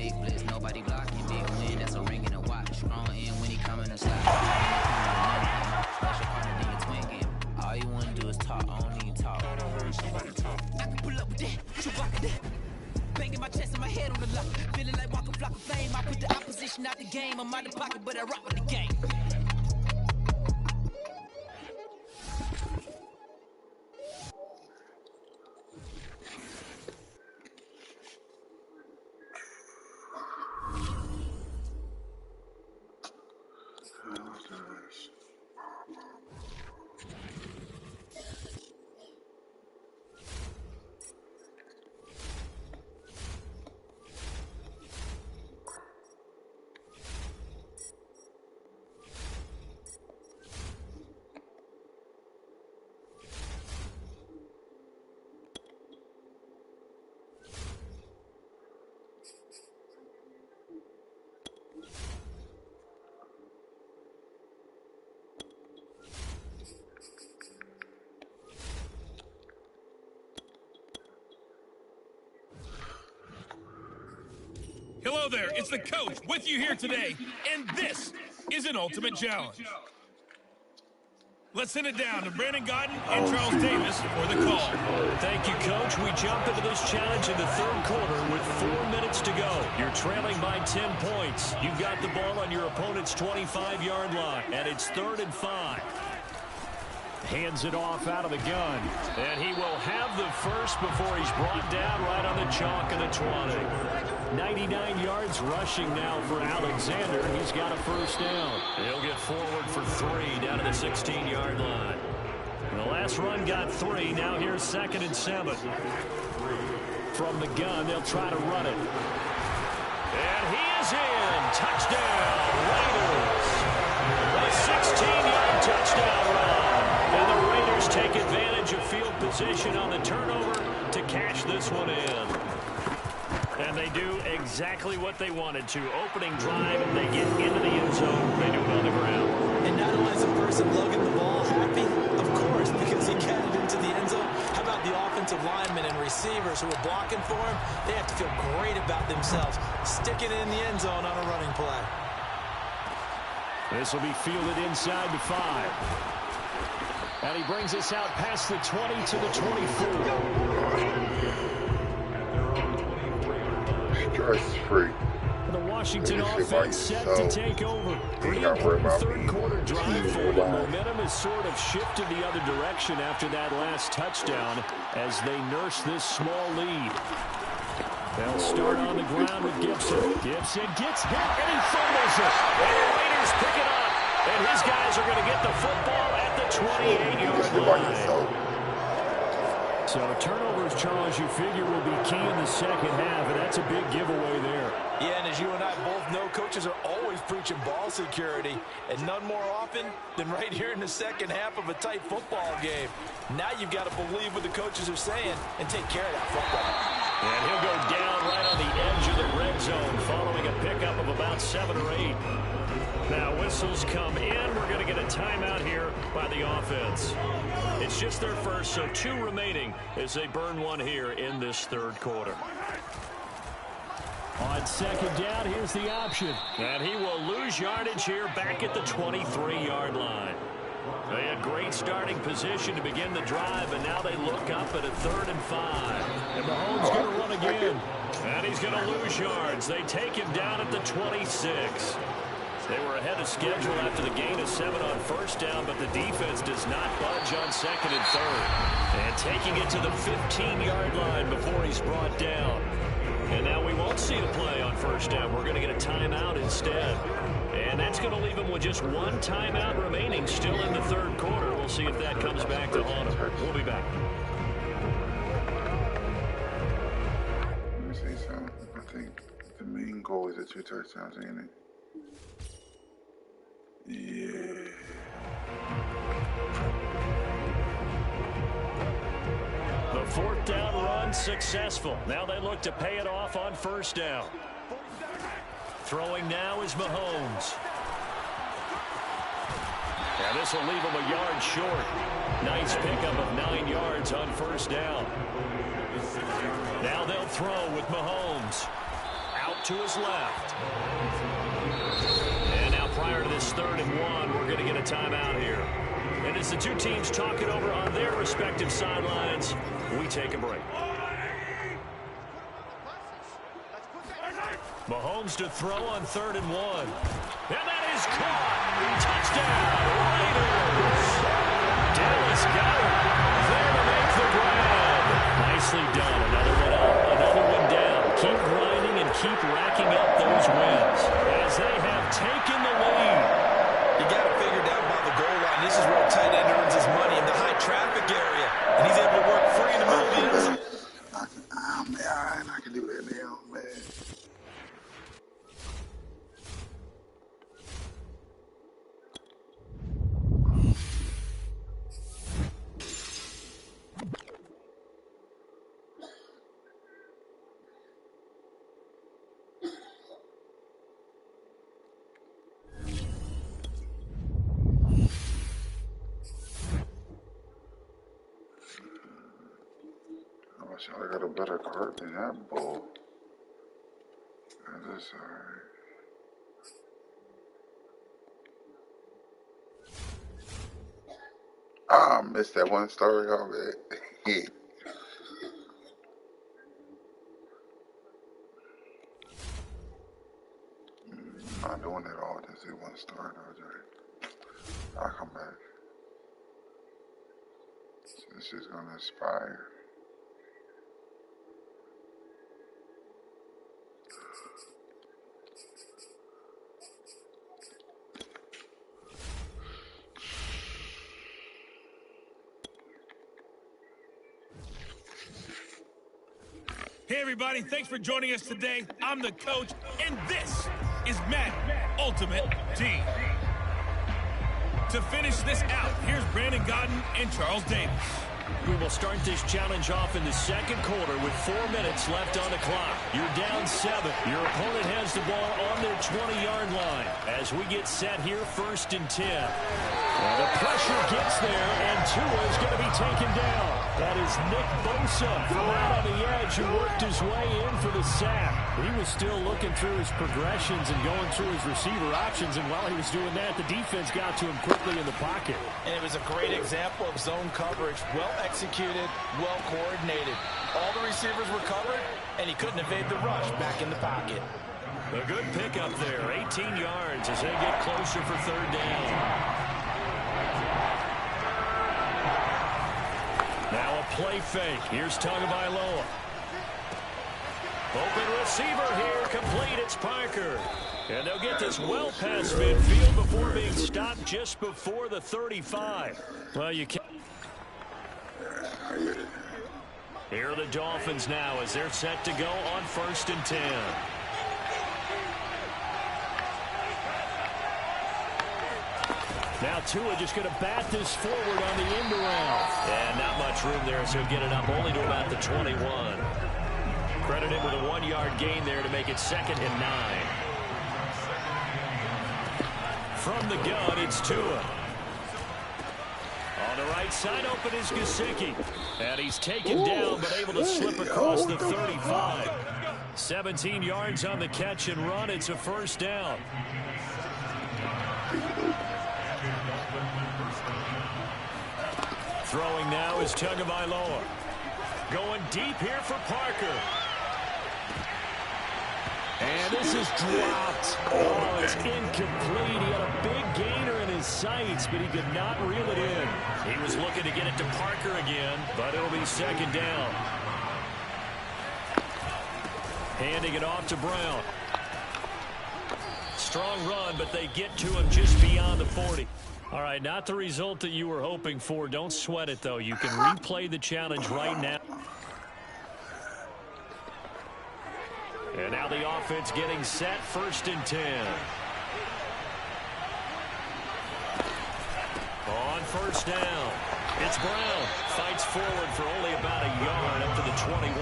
big blitz, nobody blocking. Big win, that's a ring and a watch. Strong in when he coming to slide. Special partner than your twin game. All you wanna do is talk, I don't need talk. Somebody talk. I can pull up with that, you rock with that. Banging my chest and my head on the lock. Feeling like walking flock of flame. I put the opposition out the game. I'm out the pocket, but I rock with the game. Hello there, it's the coach with you here today, and this is an ultimate challenge. Let's send it down to Brandon Godden and Charles Davis for the call. Thank you, Coach. We jump into this challenge in the third quarter with 4 minutes to go. You're trailing by 10 points. You've got the ball on your opponent's 25-yard line, and it's 3rd and 5. Hands it off out of the gun. And he will have the first before he's brought down right on the chalk of the 20. 99 yards rushing now for Alexander. He's got a first down. He'll get forward for 3 down to the 16-yard line. The last run got 3. Now here's 2nd and 7. From the gun, they'll try to run it. And he is in. Touchdown, Raiders. A 16-yard touchdown run. And the Raiders take advantage of field position on the turnover to cash this one in. And they do exactly what they wanted to. Opening drive, and they get into the end zone. They do it on the ground. And not only is the person lugging the ball happy, of course, because he got it into the end zone. How about the offensive linemen and receivers who are blocking for him? They have to feel great about themselves, sticking it in the end zone on a running play. This will be fielded inside the 5. And he brings us out past the 20 to the 24. Stress-free. The Washington offense set to take over. Pretty important third quarter drive for them. Momentum has sort of shifted the other direction after that last touchdown as they nurse this small lead. They'll start on the ground with Gibson. Gibson gets hit and he fumbles it. And the Raiders pick it up. And his guys are going to get the football at the 28-yard line. So turnovers, Charles, you figure will be key in the second half, and that's a big giveaway there. Yeah, and as you and I both know, coaches are always preaching ball security, and none more often than right here in the second half of a tight football game. Now you've got to believe what the coaches are saying and take care of that football. And he'll go down right on the edge of the red zone following a pickup of about 7 or 8. Now whistles come in. We're going to get a timeout here by the offense. It's just their first, so 2 remaining as they burn one here in this third quarter. On second down, here's the option. And he will lose yardage here back at the 23-yard line. They had great starting position to begin the drive, and now they look up at a 3rd and 5. And Mahomes going to run again. And he's going to lose yards. They take him down at the 26. They were ahead of schedule after the gain of 7 on first down, but the defense does not budge on 2nd and 3rd. And taking it to the 15-yard line before he's brought down. And now we won't see a play on first down. We're going to get a timeout instead. And that's going to leave him with just 1 timeout remaining still in the third quarter. We'll see if that comes back to haunt him. We'll be back. Let me say something. I think the main goal is the 2 touchdowns, ain't it? Yeah. The 4th down run successful. Now they look to pay it off on first down. Throwing now is Mahomes. And this will leave him a yard short. Nice pickup of 9 yards on first down. Now they'll throw with Mahomes. Out to his left. And now prior to this 3rd and 1, we're going to get a timeout here. And as the two teams talk it over on their respective sidelines, we take a break. Mahomes to throw on 3rd and 1. And that is caught. Touchdown, Raiders. Dallas got it. There to make the grab. Nicely done. Another one up, another one down. Keep grinding and keep racking up those wins as they have taken the lead. You got to figure down by the goal line. This is where a tight end earns his money in the high traffic area. And he's able to work free in the middle of the end zone. I can do that now, man. I got a better card than that bull. That's alright. I missed that one story already. Not doing it all, just do one story already. I'll come back. So this is gonna expire. Hey, everybody. Thanks for joining us today. I'm the coach, and this is Madden Ultimate Team. To finish this out, here's Brandon Godden and Charles Davis. We will start this challenge off in the 2nd quarter with 4 minutes left on the clock. You're down 7. Your opponent has the ball on their 20-yard line. As we get set here, 1st and 10. Well, the pressure gets there, and Tua is going to be taken down. That is Nick Bosa from out on the edge who worked his way in for the sack. He was still looking through his progressions and going through his receiver options, and while he was doing that, the defense got to him quickly in the pocket. And it was a great example of zone coverage. Well executed, well coordinated. All the receivers were covered, and he couldn't evade the rush back in the pocket. A good pickup there, 18 yards as they get closer for 3rd down. Now a play fake. Here's Tagovailoa. Open receiver here, complete. It's Parker. And they'll get this well past midfield before being stopped just before the 35. Well, you can't. Here are the Dolphins now as they're set to go on 1st and 10. Now Tua just going to bat this forward on the end around. And not much room there, so he'll get it up only to about the 21. Credited with a 1-yard gain there to make it 2nd and 9. From the gun, it's Tua. On the right side, open is Gesicki. And he's taken down, but able to slip across the 35. 17 yards on the catch and run. It's a 1st down. Throwing now is Tagovailoa. Going deep here for Parker. And this is dropped. Oh, it's incomplete. He had a big gainer in his sights, but he could not reel it in. He was looking to get it to Parker again, but it'll be 2nd down. Handing it off to Brown. Strong run, but they get to him just beyond the 40. All right, not the result that you were hoping for. Don't sweat it, though. You can replay the challenge right now. And now the offense getting set, 1st and 10. On 1st down, it's Brown. Fights forward for only about a yard up to the 21.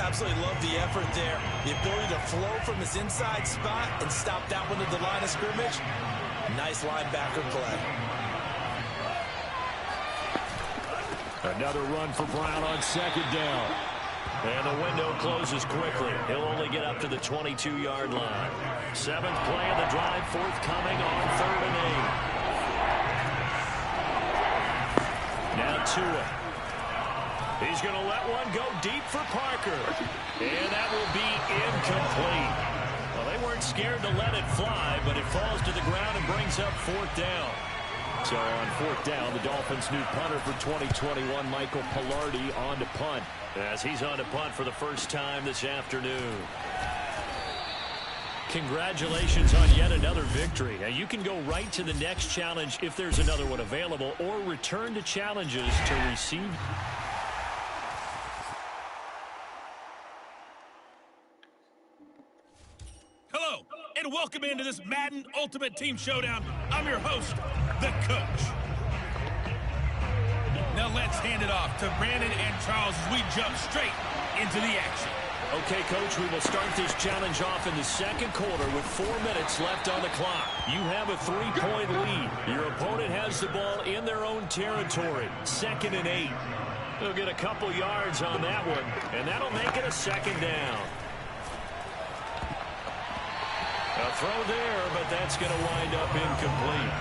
Absolutely love the effort there. The ability to flow from his inside spot and stop that one at the line of scrimmage. Nice linebacker play. Another run for Brown on 2nd down. And the window closes quickly. He'll only get up to the 22-yard line. 7th play of the drive, forthcoming on 3rd and 8. Now Tua. He's going to let one go deep for Parker. And that will be incomplete. Well, they weren't scared to let it fly, but it falls to the ground and brings up 4th down. So on 4th down, the Dolphins' new punter for 2021, Michael Pilardi, on to punt. As he's on to punt for the first time this afternoon. Congratulations on yet another victory. Now you can go right to the next challenge if there's another one available, or return to challenges to receive. Hello, and welcome into this Madden Ultimate Team Showdown. I'm your host, the Coach. Now let's hand it off to Brandon and Charles as we jump straight into the action. Okay, Coach, we will start this challenge off in the 2nd quarter with 4 minutes left on the clock. You have a 3-point lead. Your opponent has the ball in their own territory. 2nd and 8. They'll get a couple yards on that one, and that'll make it a 2nd down. A throw there, but that's going to wind up incomplete.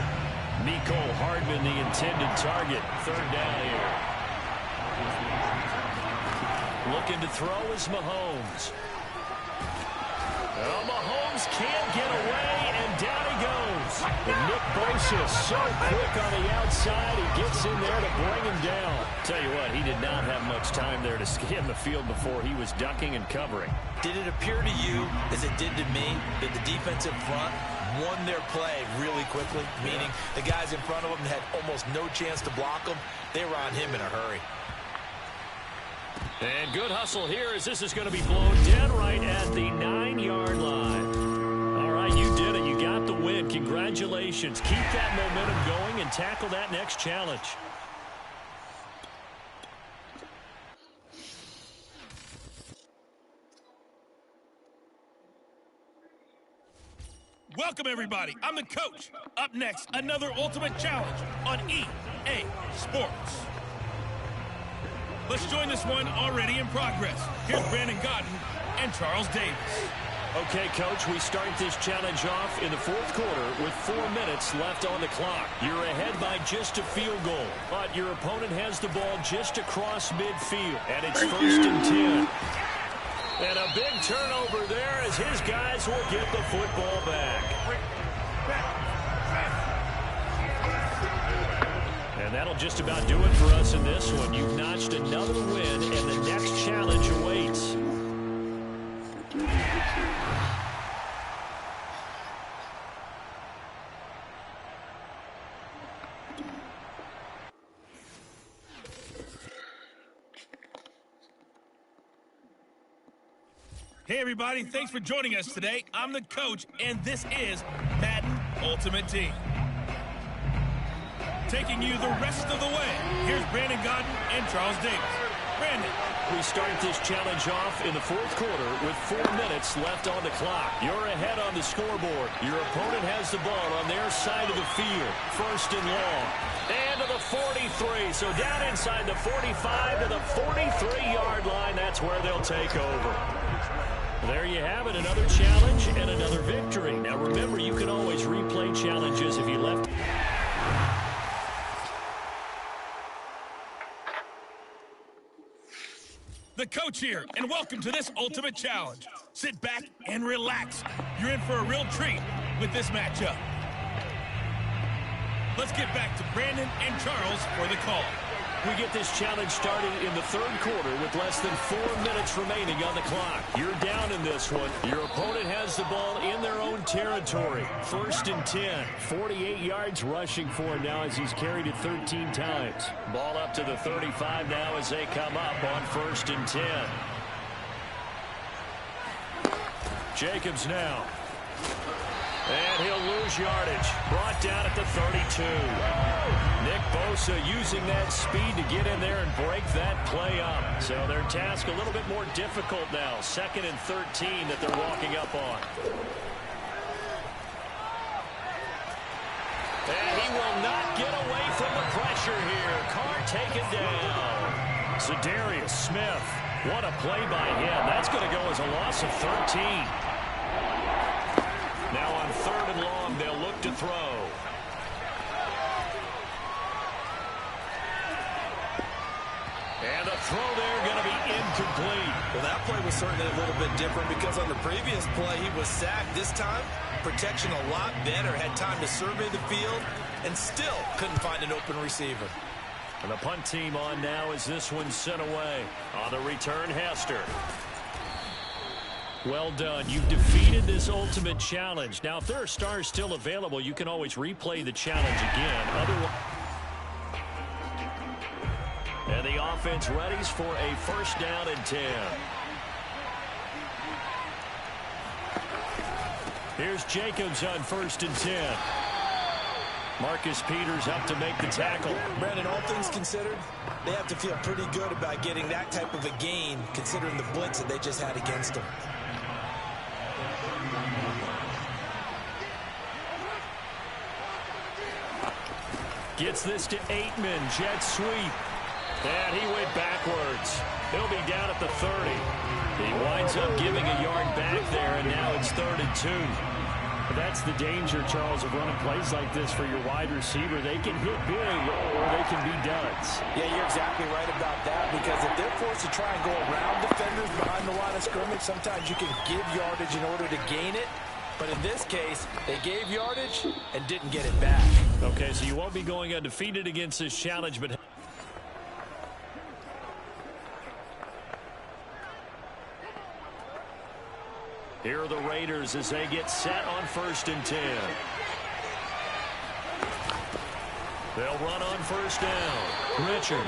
Mecole Hardman, the intended target. 3rd down here. Looking to throw is Mahomes. Well, Mahomes can't get away, and down he goes. And Nick Bosa is so quick on the outside, he gets in there to bring him down. Tell you what, he did not have much time there to scan the field before he was ducking and covering. Did it appear to you, as it did to me, that the defensive front won their play really quickly? Meaning the guys in front of them had almost no chance to block them. They were on him in a hurry. And good hustle here as this is going to be blown dead right at the 9-yard line. All right, you did it. You got the win. Congratulations. Keep that momentum going and tackle that next challenge. Welcome, everybody. I'm the Coach. Up next, another Ultimate Challenge on EA Sports. Let's join this one already in progress. Here's Brandon Godden and Charles Davis. Okay, Coach, we start this challenge off in the 4th quarter with 4 minutes left on the clock. You're ahead by just a field goal, but your opponent has the ball just across midfield, and it's 1st and 10. And a big turnover there as his guys will get the football back. And that'll just about do it for us in this one. You've notched another win, and the next challenge awaits. Hey, everybody. Thanks for joining us today. I'm the Coach, and this is Madden Ultimate Team. Taking you the rest of the way, here's Brandon Godden and Charles Davis. Brandon. We start this challenge off in the 4th quarter with 4 minutes left on the clock. You're ahead on the scoreboard. Your opponent has the ball on their side of the field. 1st and long. And to the 43. So down inside the 45 to the 43-yard line. That's where they'll take over. There you have it, another challenge and another victory. Now remember, you can always replay challenges if you left. The Coach here, and welcome to this Ultimate Challenge. Sit back and relax. You're in for a real treat with this matchup. Let's get back to Brandon and Charles for the call. We get this challenge started in the 3rd quarter with less than 4 minutes remaining on the clock. You're down in this one. Your opponent has the ball in their own territory. 1st and 10. 48 yards rushing for him now as he's carried it 13 times. Ball up to the 35 now as they come up on 1st and 10. Jacobs now. And he'll lose yardage. Brought down at the 32. Nick Bosa using that speed to get in there and break that play up. So their task a little bit more difficult now. 2nd and 13 that they're walking up on. And he will not get away from the pressure here. Carr taken down. Zadarius Smith What a play by him. That's going to go as a loss of 13. Now on 3rd and long, they'll look to throw. And the throw there going to be incomplete. Well, that play was certainly a little bit different because on the previous play, he was sacked. This time, protection a lot better. Had time to survey the field and still couldn't find an open receiver. And the punt team on now as this one's sent away. On the return, Hester. Well done. You've defeated this ultimate challenge. Now, if there are stars still available, you can always replay the challenge again. Otherwise, and the offense readies for a 1st down and 10. Here's Jacobs on 1st and 10. Marcus Peters up to make the tackle. Brandon, all things considered, they have to feel pretty good about getting that type of a gain, considering the blitz that they just had against them. Gets this to Aitman. Jet sweep. And he went backwards. He'll be down at the 30. He winds up giving a yard back there, and now it's 3rd and 2. That's the danger, Charles, of running plays like this for your wide receiver. They can hit big or they can be duds. Yeah, you're exactly right about that, because if they're forced to try and go around defenders behind the line of scrimmage, sometimes you can give yardage in order to gain it. But in this case, they gave yardage and didn't get it back. Okay, so you won't be going undefeated against this challenge, but here are the Raiders as they get set on 1st and 10. They'll run on 1st down. Richard.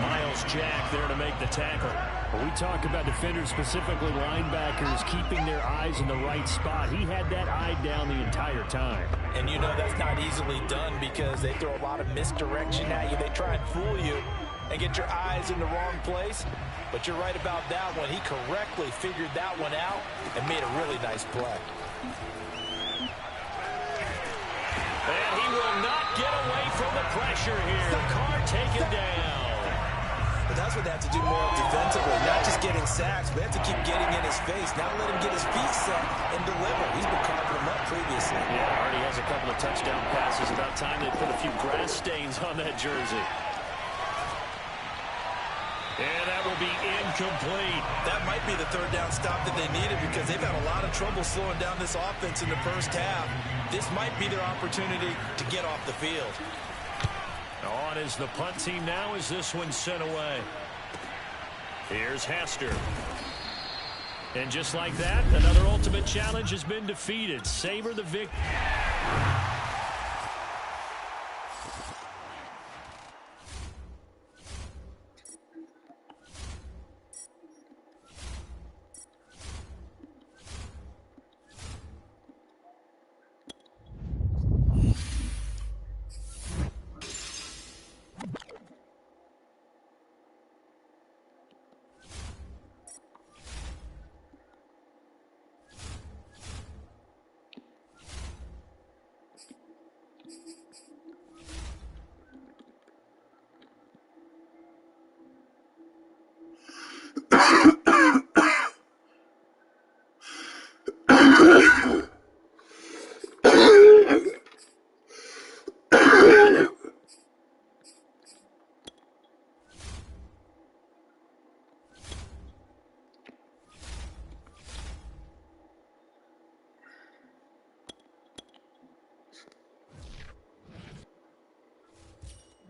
Miles Jack there to make the tackle. When we talk about defenders, specifically linebackers, keeping their eyes in the right spot, he had that eye down the entire time. And you know that's not easily done because they throw a lot of misdirection at you. They try and fool you and get your eyes in the wrong place. But you're right about that one. He correctly figured that one out and made a really nice play. And he will not get away from the pressure here. Carr taken down. But that's what they have to do more defensively, not just getting sacks, but they have to keep getting in his face, not let him get his feet set and deliver. He's been carving them up previously. Yeah, already has a couple of touchdown passes. About time they put a few grass stains on that jersey. And that will be incomplete. That might be the 3rd down stop that they needed because they've had a lot of trouble slowing down this offense in the 1st half. This might be their opportunity to get off the field. On is the punt team now as this one's sent away. Here's Hester. And just like that, another ultimate challenge has been defeated. Savor the victory.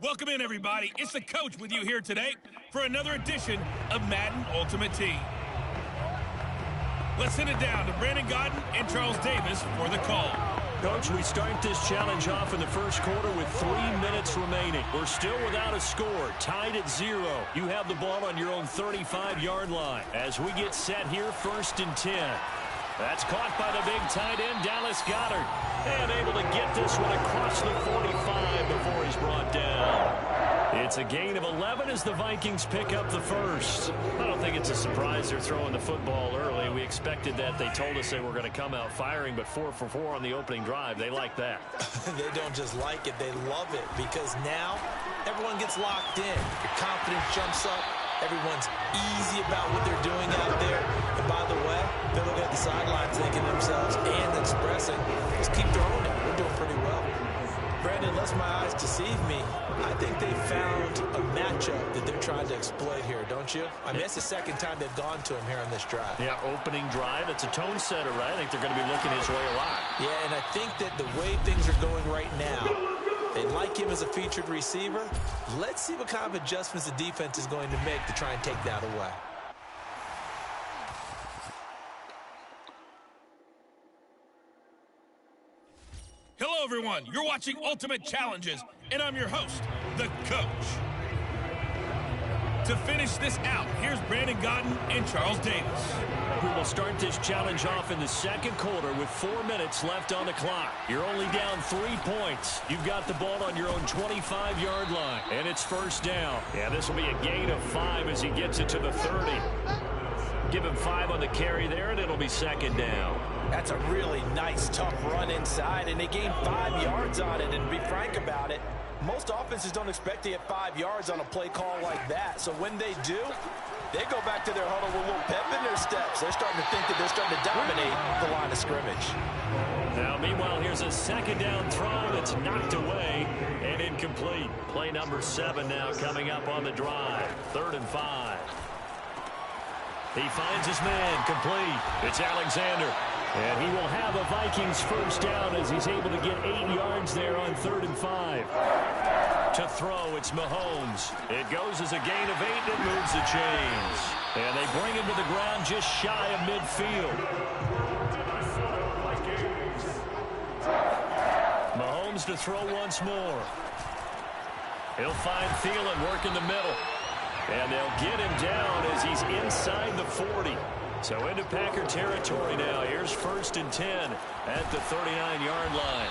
Welcome in, everybody. It's the coach with you here today for another edition of Madden Ultimate Team. Let's send it down to Brandon Gaudin and Charles Davis for the call. Coach, we start this challenge off in the 1st quarter with 3 minutes remaining. We're still without a score, tied at 0. You have the ball on your own 35-yard line. As we get set here, 1st and 10. That's caught by the big tight end, Dallas Goedert. And able to get this one across the 45 before he's brought down. It's a gain of 11 as the Vikings pick up the 1st. I don't think it's a surprise they're throwing the football early. We expected that. They told us they were going to come out firing, but 4 for 4 on the opening drive. They like that. They don't just like it, they love it, because now everyone gets locked in. Your confidence jumps up, Everyone's easy about what they're doing out there. And by the way, they're looking at the sidelines thinking to themselves and expressing, just keep throwing it. We're doing pretty well. Brandon, unless my eyes deceive me, I think they found a matchup that they're trying to exploit here, don't you? I mean, it's the second time they've gone to him here on this drive. Yeah, opening drive. It's a tone setter, right? I think they're going to be looking his way a lot. Yeah, and I think that the way things are going right now, they like him as a featured receiver. Let's see what kind of adjustments the defense is going to make to try and take that away. Hello, everyone. You're watching Ultimate Challenges, and I'm your host, the Coach. To finish this out, here's Brandon Gaudin and Charles Davis. We will start this challenge off in the second quarter with 4 minutes left on the clock. You're only down 3 points. You've got the ball on your own 25-yard line, and it's first down. Yeah, this will be a gain of 5 as he gets it to the 30. Give him 5 on the carry there, and it'll be second down. That's a really nice, tough run inside, and they gained 5 yards on it. And to be frank about it, most offenses don't expect to get 5 yards on a play call like that. So when they do, they go back to their huddle with a little pep in their steps. They're starting to think that they're starting to dominate the line of scrimmage. Now, meanwhile, here's a second down throw that's knocked away and incomplete. Play number 7 now coming up on the drive. 3rd and 5. He finds his man complete. It's Alexander. And he will have a Vikings first down as he's able to get 8 yards there on 3rd and 5. To throw, it's Mahomes. It goes as a gain of 8 and it moves the chains. And they bring him to the ground just shy of midfield. Mahomes to throw once more. He'll find Thielen work in the middle. And they'll get him down as he's inside the 40. So into Packer territory now. Here's 1st and 10 at the 39-yard line.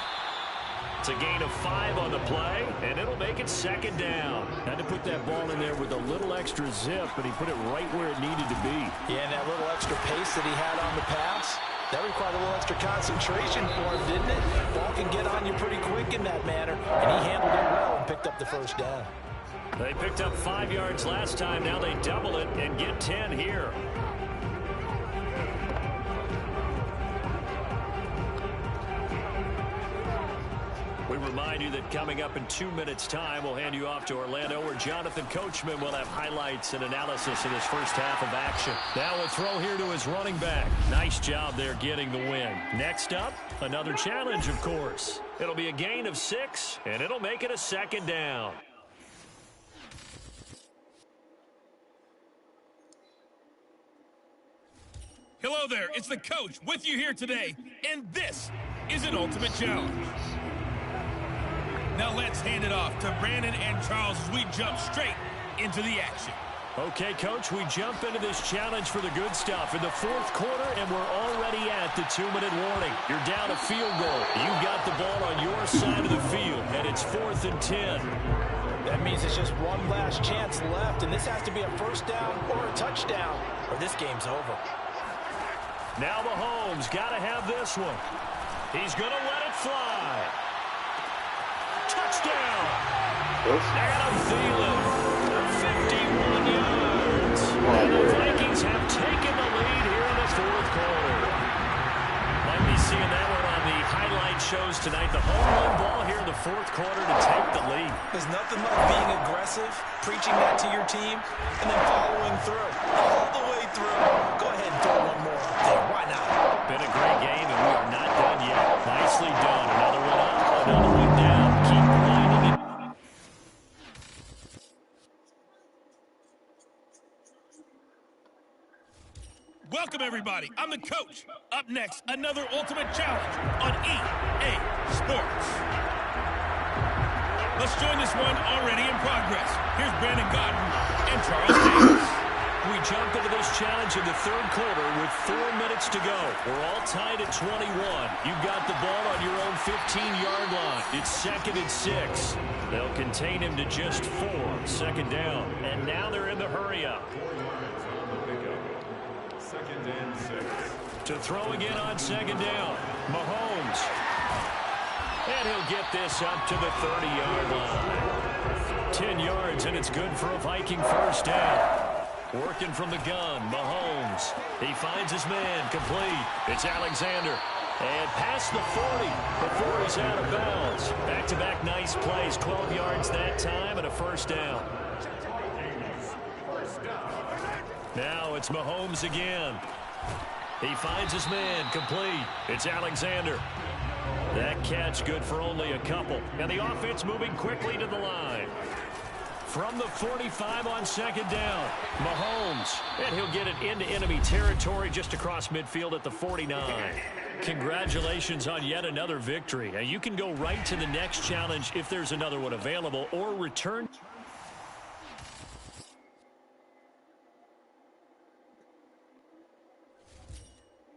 It's a gain of 5 on the play, and it'll make it second down. Had to put that ball in there with a little extra zip, but he put it right where it needed to be. Yeah, and that little extra pace that he had on the pass, that required a little extra concentration for him, didn't it? Ball can get on you pretty quick in that manner, and he handled it well and picked up the first down. They picked up 5 yards last time. Now they double it and get 10 here. We remind you that coming up in 2 minutes' time, we'll hand you off to Orlando, where Jonathan Coachman will have highlights and analysis of this first half of action. Now a throw here to his running back. Nice job there getting the win. Next up, another challenge, of course. It'll be a gain of 6, and it'll make it a second down. Hello there, it's the Coach with you here today, and this is an Ultimate Challenge. Now let's hand it off to Brandon and Charles as we jump straight into the action. Okay, Coach, we jump into this challenge for the good stuff in the 4th quarter, and we're already at the 2-minute warning. You're down a field goal. You've got the ball on your side of the field, and it's 4th and 10. That means it's just one last chance left, and this has to be a first down or a touchdown, or this game's over. Now Mahomes got to have this one. He's going to let it fly. Touchdown! Adam Thielen, 51 yards. And the Vikings have taken the lead here in the 4th quarter. Might be seeing that one on the highlight shows tonight. The home run ball here in the 4th quarter to take the lead. There's nothing like being aggressive, preaching that to your team, and then following through. All the way through. Go ahead and throw one more up there. Why not? Been a great game, and we are not done yet. Nicely done. Another one up, another one down. Keep grinding it. Welcome, everybody. I'm the Coach. Up next, another Ultimate Challenge on EA Sports. Let's join this one already in progress. Here's Brandon Gaudin and Charles Davis. We jump into this challenge in the 3rd quarter with 4 minutes to go. We're all tied at 21. You've got the ball on your own 15-yard line. It's 2nd and 6. They'll contain him to just 4. 2nd down. And now they're in the hurry-up. 2nd and 6. To throw again on 2nd down. Mahomes. And he'll get this up to the 30-yard line. 10 yards, and it's good for a Viking first down. Working from the gun, Mahomes. He finds his man, complete. It's Alexander. And past the 40 before he's out of bounds. Back-to-back nice plays, 12 yards that time and a first down. Now it's Mahomes again. He finds his man, complete. It's Alexander. That catch good for only a couple. And the offense moving quickly to the line. From the 45 on second down, Mahomes. And he'll get it into enemy territory just across midfield at the 49. Congratulations on yet another victory. Now you can go right to the next challenge if there's another one available or return.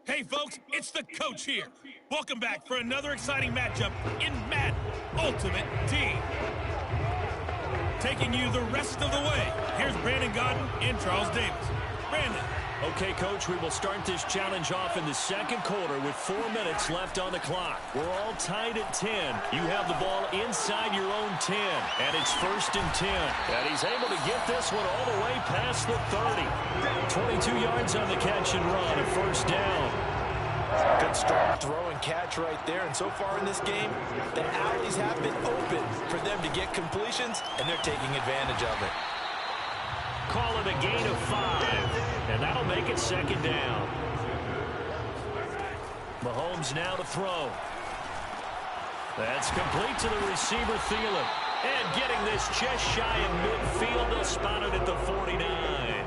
Hey, folks, it's the coach here. Welcome back for another exciting matchup in Madden Ultimate Team. Taking you the rest of the way, here's Brandon Godden and Charles Davis. Brandon. Okay, Coach, we will start this challenge off in the second quarter with 4 minutes left on the clock. We're all tied at 10. You have the ball inside your own 10, and it's 1st and 10. And he's able to get this one all the way past the 30. 22 yards on the catch and run, a first down. Good strong throw and catch right there. And so far in this game, the alleys have been open for them to get completions, and they're taking advantage of it. Call it a gain of 5, and that'll make it second down. Mahomes now to throw. That's complete to the receiver, Thielen. And getting this just shy of midfield, they'll spot it at the 49.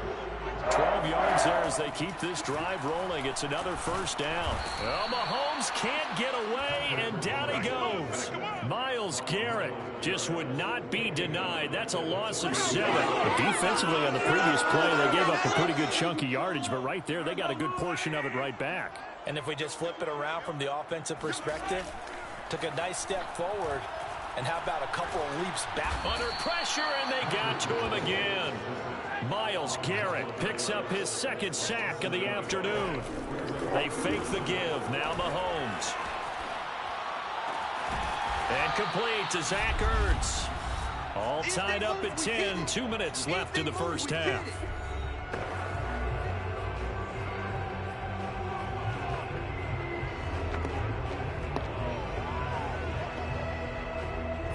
12 yards there as they keep this drive rolling. It's another first down. Well, Mahomes can't get away, and down he goes. Myles Garrett just would not be denied. That's a loss of 7. But defensively on the previous play, they gave up a pretty good chunk of yardage, but right there, they got a good portion of it right back. And if we just flip it around from the offensive perspective, took a nice step forward, and how about a couple of leaps back? Under pressure, and they got to him again. Myles Garrett picks up his second sack of the afternoon. They fake the give. Now Mahomes. And complete to Zach Ertz. All tied up at 10. 2 minutes left in the first half.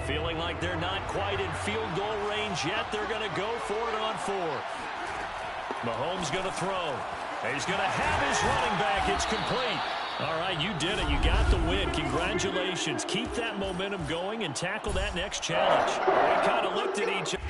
Feeling like they're not quite in field goal range yet. They're going to go for it on 4th. Mahomes going to throw. He's going to have his running back. It's complete. All right, you did it. You got the win. Congratulations. Keep that momentum going and tackle that next challenge. They kind of looked at each other.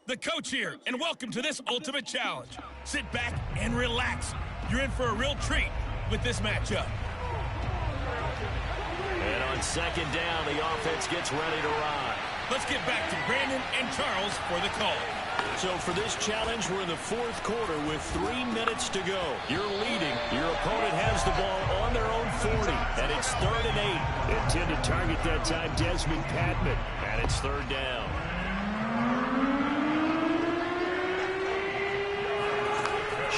The coach here, and welcome to this Ultimate Challenge. Sit back and relax. You're in for a real treat with this matchup. And on second down, the offense gets ready to ride. Let's get back to Brandon and Charles for the call. So for this challenge, we're in the 4th quarter with 3 minutes to go. You're leading. Your opponent has the ball on their own 40, and it's 3rd and 8. Intended target that time, Desmond Patman, and it's 3rd down.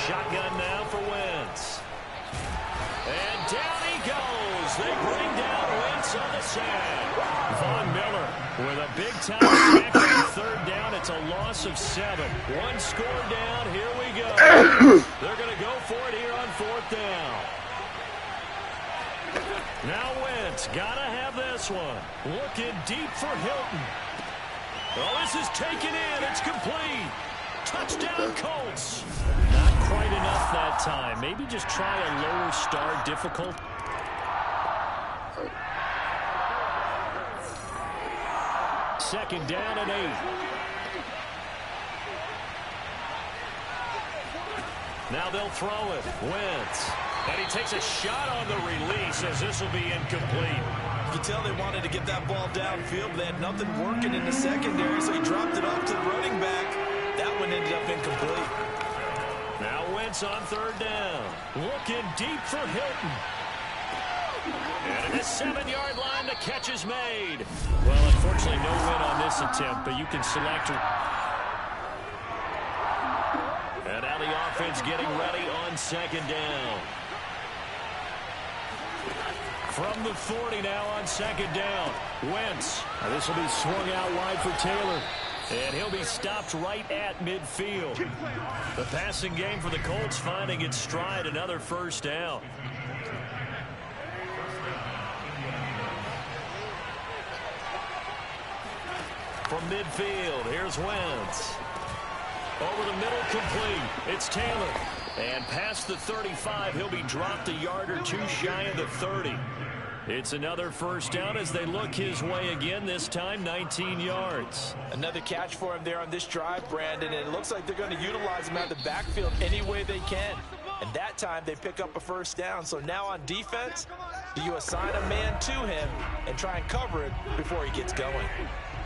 Shotgun now for Wentz. And down he goes. They bring down Wentz on the sack. Von Miller Taylor with a big-time sack on third down. It's a loss of 7. One score down. Here we go. They're going to go for it here on fourth down. Now Wentz, got to have this one. Looking deep for Hilton. Well, this is taken in. It's complete. Touchdown, Colts. Not quite enough that time. Maybe just try a lower start, difficult. Second down and 8. Now they'll throw it. Wentz. And he takes a shot on the release as this will be incomplete. You can tell they wanted to get that ball downfield, but they had nothing working in the secondary, so he dropped it off to the running back. That one ended up incomplete. Now Wentz on third down. Looking deep for Hilton. And at the 7-yard line, the catch is made. Well, unfortunately, no win on this attempt, but you can select. And now the offense getting ready on second down. From the 40 now on second down. Wentz. This will be swung out wide for Taylor. And he'll be stopped right at midfield. The passing game for the Colts finding its stride. Another first down. From midfield, here's Wentz. Over the middle, complete. It's Taylor. And past the 35, he'll be dropped a yard or two shy of the 30. It's another first down as they look his way again, this time 19 yards. Another catch for him there on this drive, Brandon, and it looks like they're going to utilize him out of the backfield any way they can. And that time they pick up a first down. So now on defense, do you assign a man to him and try and cover it before he gets going?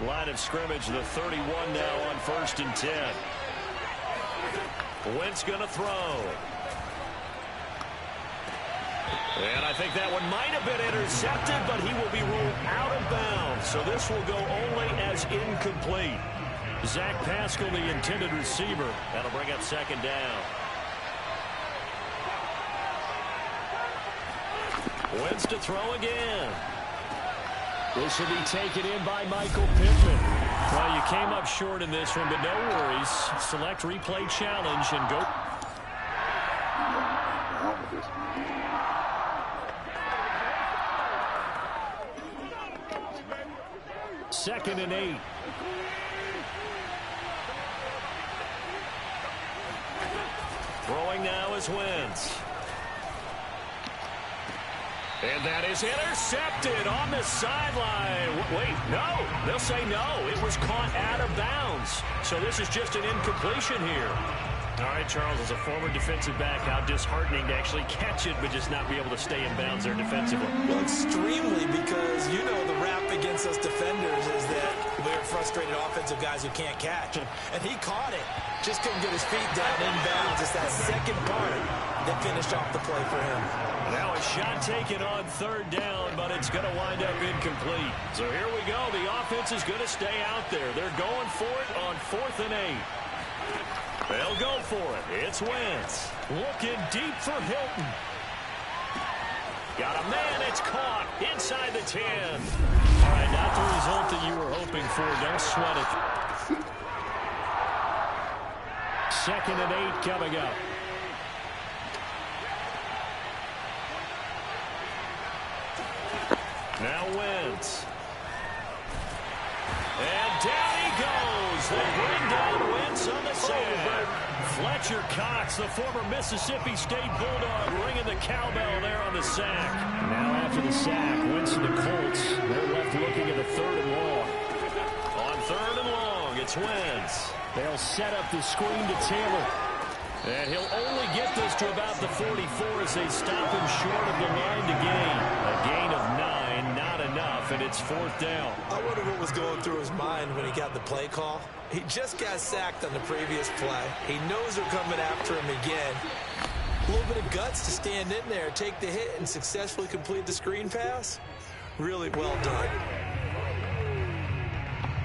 Line of scrimmage, the 31 now on 1st and 10. Wentz going to throw. And I think that one might have been intercepted, but he will be ruled out of bounds. So this will go only as incomplete. Zach Pascal, the intended receiver. That'll bring up second down. Wentz to throw again. This will be taken in by Michael Pittman. Well, you came up short in this one, but no worries. Select replay challenge and go. Second and 8. Throwing now is Wentz. And that is intercepted on the sideline. Wait, no. They'll say no. It was caught out of bounds. So this is just an incompletion here. All right, Charles, as a former defensive back, how disheartening to actually catch it but just not be able to stay in bounds there defensively. Well, extremely, because you know the rap against us defenders is that we're frustrated offensive guys who can't catch. And he caught it. Just couldn't get his feet down in bounds. It's that second part that finished off the play for him. Now a shot taken on third down, but it's going to wind up incomplete. So here we go. The offense is going to stay out there. They're going for it on 4th and 8. They'll go for it. It's Wentz. Looking deep for Hilton. Got a man. It's caught inside the 10. All right, not the result that you were hoping for. Don't sweat it. Second and 8 coming up. Now Wentz. And down he goes. They bring down Wentz on the sack. Fletcher Cox, the former Mississippi State Bulldog, ringing the cowbell there on the sack. Now after the sack, Wentz and the Colts, they're left looking at the 3rd and long. On 3rd and long, it's Wentz. They'll set up the screen to Taylor. And he'll only get this to about the 44 as they stop him short of the line to gain. A gain of 9, not enough, and it's 4th down. I wonder what was going through his mind when he got the play call. He just got sacked on the previous play. He knows they're coming after him again. A little bit of guts to stand in there, take the hit, and successfully complete the screen pass. Really well done.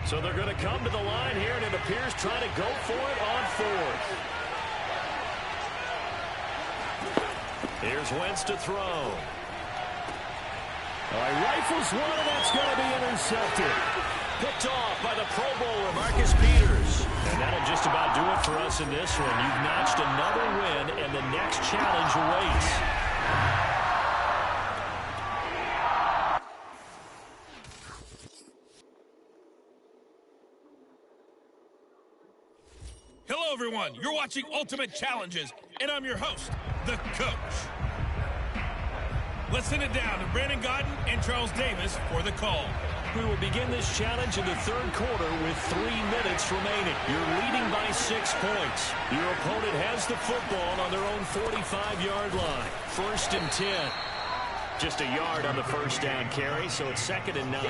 So they're going to come to the line here, and it appears trying to go for it on 4th. Here's Wentz to throw. Well, he rifles one, and that's going to be intercepted. Picked off by the Pro Bowler, Marcus Peters. And that'll just about do it for us in this one. You've notched another win, and the next challenge awaits. Hello, everyone. You're watching Ultimate Challenges, and I'm your host, the Coach. Let's send it down to Brandon Gaudin and Charles Davis for the call. We will begin this challenge in the third quarter with 3 minutes remaining. You're leading by 6 points. Your opponent has the football on their own 45-yard line. 1st and 10. Just a yard on the first down carry, so it's 2nd and 9.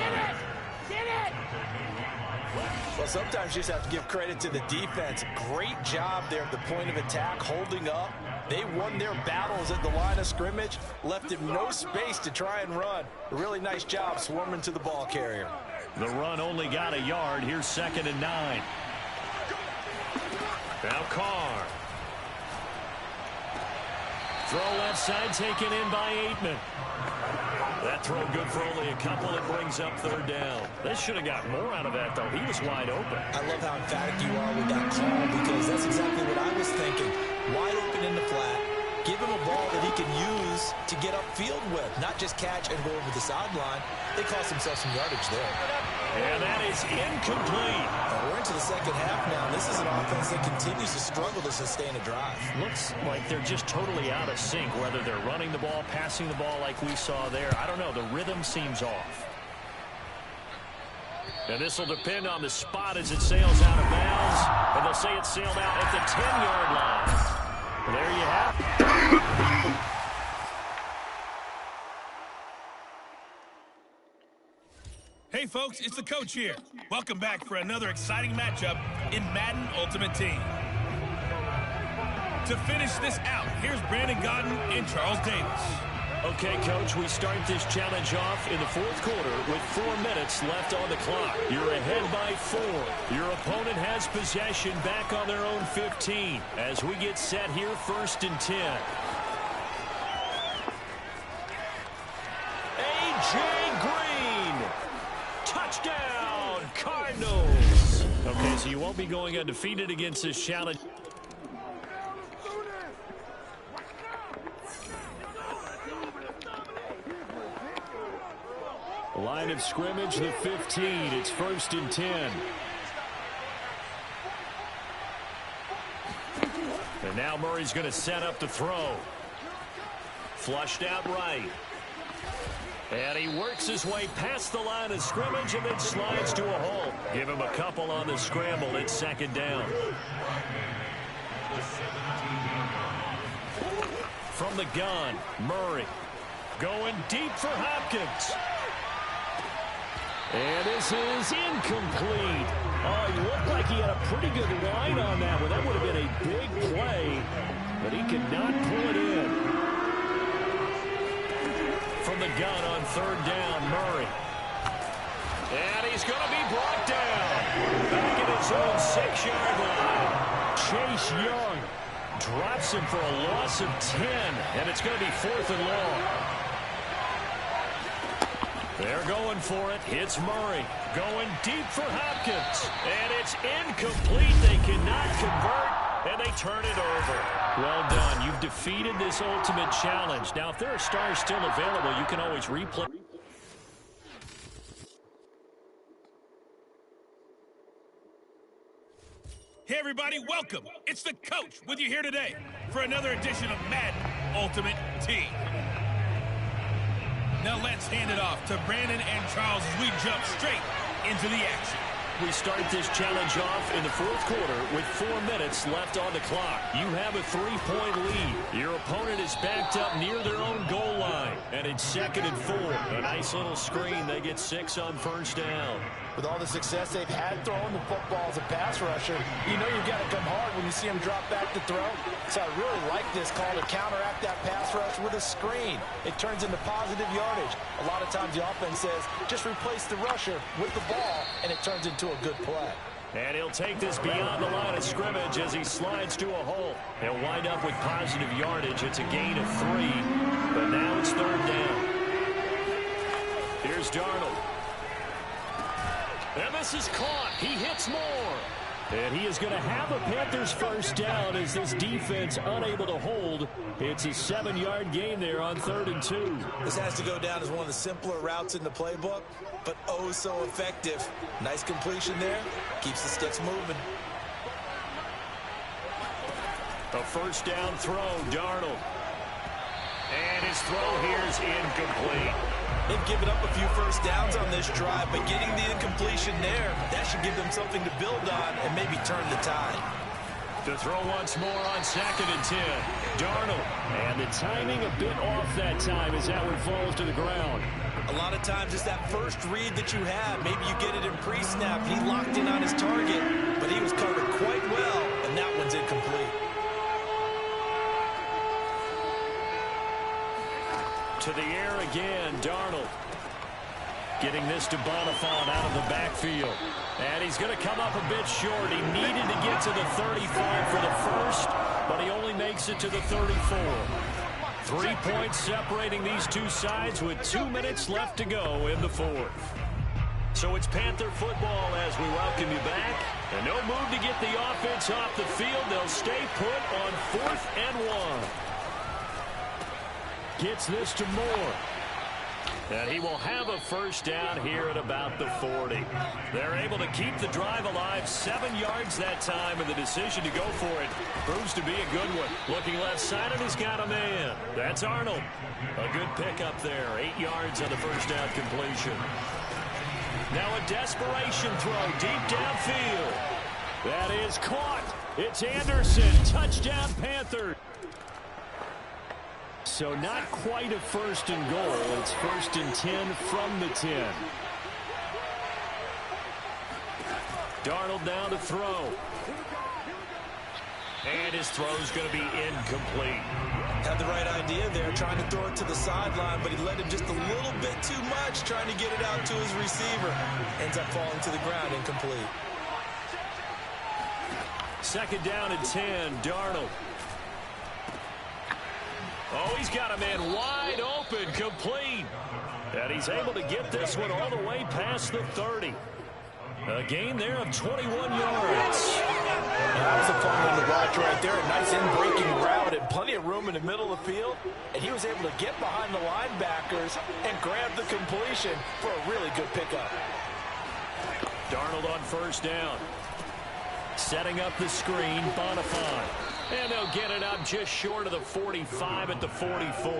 Well, sometimes you just have to give credit to the defense. Great job there at the point of attack, holding up. They won their battles at the line of scrimmage, left him no space to try and run. A really nice job swarming to the ball carrier. The run only got a yard. Here's 2nd and 9. Now Carr. Throw left side taken in by Aitman. That throw good for only a couple. It brings up 3rd down. They should have got more out of that, though. He was wide open. I love how emphatic you are with that call, because that's exactly what I was thinking. Wide open in the flat. Give him a ball that he can use to get upfield with, not just catch and go over the sideline. They cost themselves some yardage there. And that is incomplete. We're into the second half now. This is an offense that continues to struggle to sustain a drive. Looks like they're just totally out of sync, whether they're running the ball, passing the ball like we saw there. I don't know. The rhythm seems off. And this will depend on the spot as it sails out of bounds. And they'll say it sailed out at the 10-yard line. There you have it. Hey, folks, it's the Coach here. Welcome back for another exciting matchup in Madden Ultimate Team. To finish this out, here's Brandon Gaudin and Charles Davis. Okay, Coach, we start this challenge off in the 4th quarter with 4 minutes left on the clock. You're ahead by 4. Your opponent has possession back on their own 15. As we get set here, 1st and 10. A.J. Green. Touchdown, Cardinals. Okay, so you won't be going undefeated against this challenge. Line of scrimmage, the 15. It's 1st and 10. And now Murray's going to set up the throw. Flushed out right. And he works his way past the line of scrimmage and then slides to a hole. Give him a couple on the scramble. It's 2nd down. From the gun, Murray going deep for Hopkins. And this is incomplete. Oh, he looked like he had a pretty good line on that one. That would have been a big play, but he could not pull it in. From the gun on 3rd down, Murray. And he's going to be brought down. Back at his own 6-yard line. Chase Young drops him for a loss of 10, and it's going to be 4th and long. They're going for it. It's Murray going deep for Hopkins. And it's incomplete. They cannot convert, and they turn it over. Well done. You've defeated this ultimate challenge. Now, if there are stars still available, you can always replay. Hey, everybody, welcome. It's the Coach with you here today for another edition of Madden Ultimate Team. Now let's hand it off to Brandon and Charles as we jump straight into the action. We start this challenge off in the 4th quarter with 4 minutes left on the clock. You have a 3-point lead. Your opponent is backed up near their own goal line. And it's 2nd and 4. A nice little screen. They get 6 on 1st down. With all the success they've had throwing the football as a pass rusher, you know you've got to come hard when you see them drop back to throw. So I really like this call to counteract that pass rush with a screen. It turns into positive yardage. A lot of times the offense says, just replace the rusher with the ball, and it turns into a good play. And he'll take this beyond the line of scrimmage as he slides to a hole. He'll wind up with positive yardage. It's a gain of 3, but now it's 3rd down. Here's Darnold. And this is caught. He hits more. And he is going to have a Panthers first down as this defense unable to hold. It's a 7-yard gain there on 3rd and 2. This has to go down as one of the simpler routes in the playbook, but oh so effective. Nice completion there. Keeps the sticks moving. A first down throw, Darnold. And his throw here is incomplete. They've given up a few first downs on this drive, but getting the incompletion there, that should give them something to build on and maybe turn the tide. To throw once more on 2nd and 10. Darnold. And the timing a bit off that time as that one falls to the ground. A lot of times it's that first read that you have. Maybe you get it in pre-snap. He locked in on his target, but he was covered quite well, and that one's incomplete. To the air again, Darnold. Getting this to Bonifant out of the backfield. And he's going to come up a bit short. He needed to get to the 35 for the first, but he only makes it to the 34. 3 points separating these two sides with 2 minutes left to go in the 4th. So it's Panther football as we welcome you back. And no move to get the offense off the field. They'll stay put on 4th and 1. Gets this to Moore. And he will have a first down here at about the 40. They're able to keep the drive alive. 7 yards that time, and the decision to go for it proves to be a good one. Looking left side, and he's got a man. That's Arnold. A good pickup there. 8 yards on the first down completion. Now a desperation throw deep downfield. That is caught. It's Anderson. Touchdown, Panthers. So not quite a 1st and goal. It's 1st and 10 from the 10. Darnold down to throw. And his throw's going to be incomplete. Had the right idea there, trying to throw it to the sideline, but he let him just a little bit too much, trying to get it out to his receiver. Ends up falling to the ground, incomplete. 2nd down and 10, Darnold. Oh, he's got a man wide open, complete. And he's able to get this one all the way past the 30. A gain there of 21 yards. That was a fun one to watch right there. A nice in-breaking route and plenty of room in the middle of the field. And he was able to get behind the linebackers and grab the completion for a really good pickup. Darnold on first down. Setting up the screen, Bonifant. And they'll get it up just short of the 45 at the 44.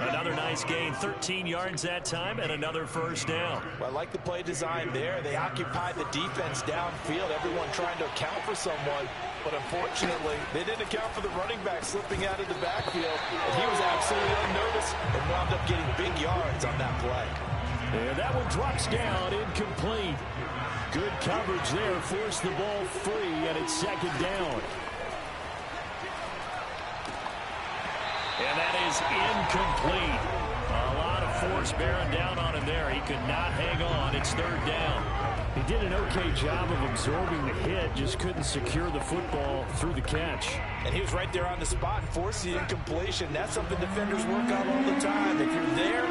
Another nice gain, 13 yards that time, and another first down. Well, I like the play design there. They occupied the defense downfield, everyone trying to account for someone. But unfortunately, they didn't account for the running back slipping out of the backfield. And he was absolutely unnoticed and wound up getting big yards on that play. And that one drops down, incomplete. Good coverage there, forced the ball free, and it's 2nd down. And that is incomplete. A lot of force bearing down on him there. He could not hang on. It's 3rd down. He did an okay job of absorbing the hit, just couldn't secure the football through the catch. And he was right there on the spot and forced the incompletion. That's something defenders work on all the time. If you're there,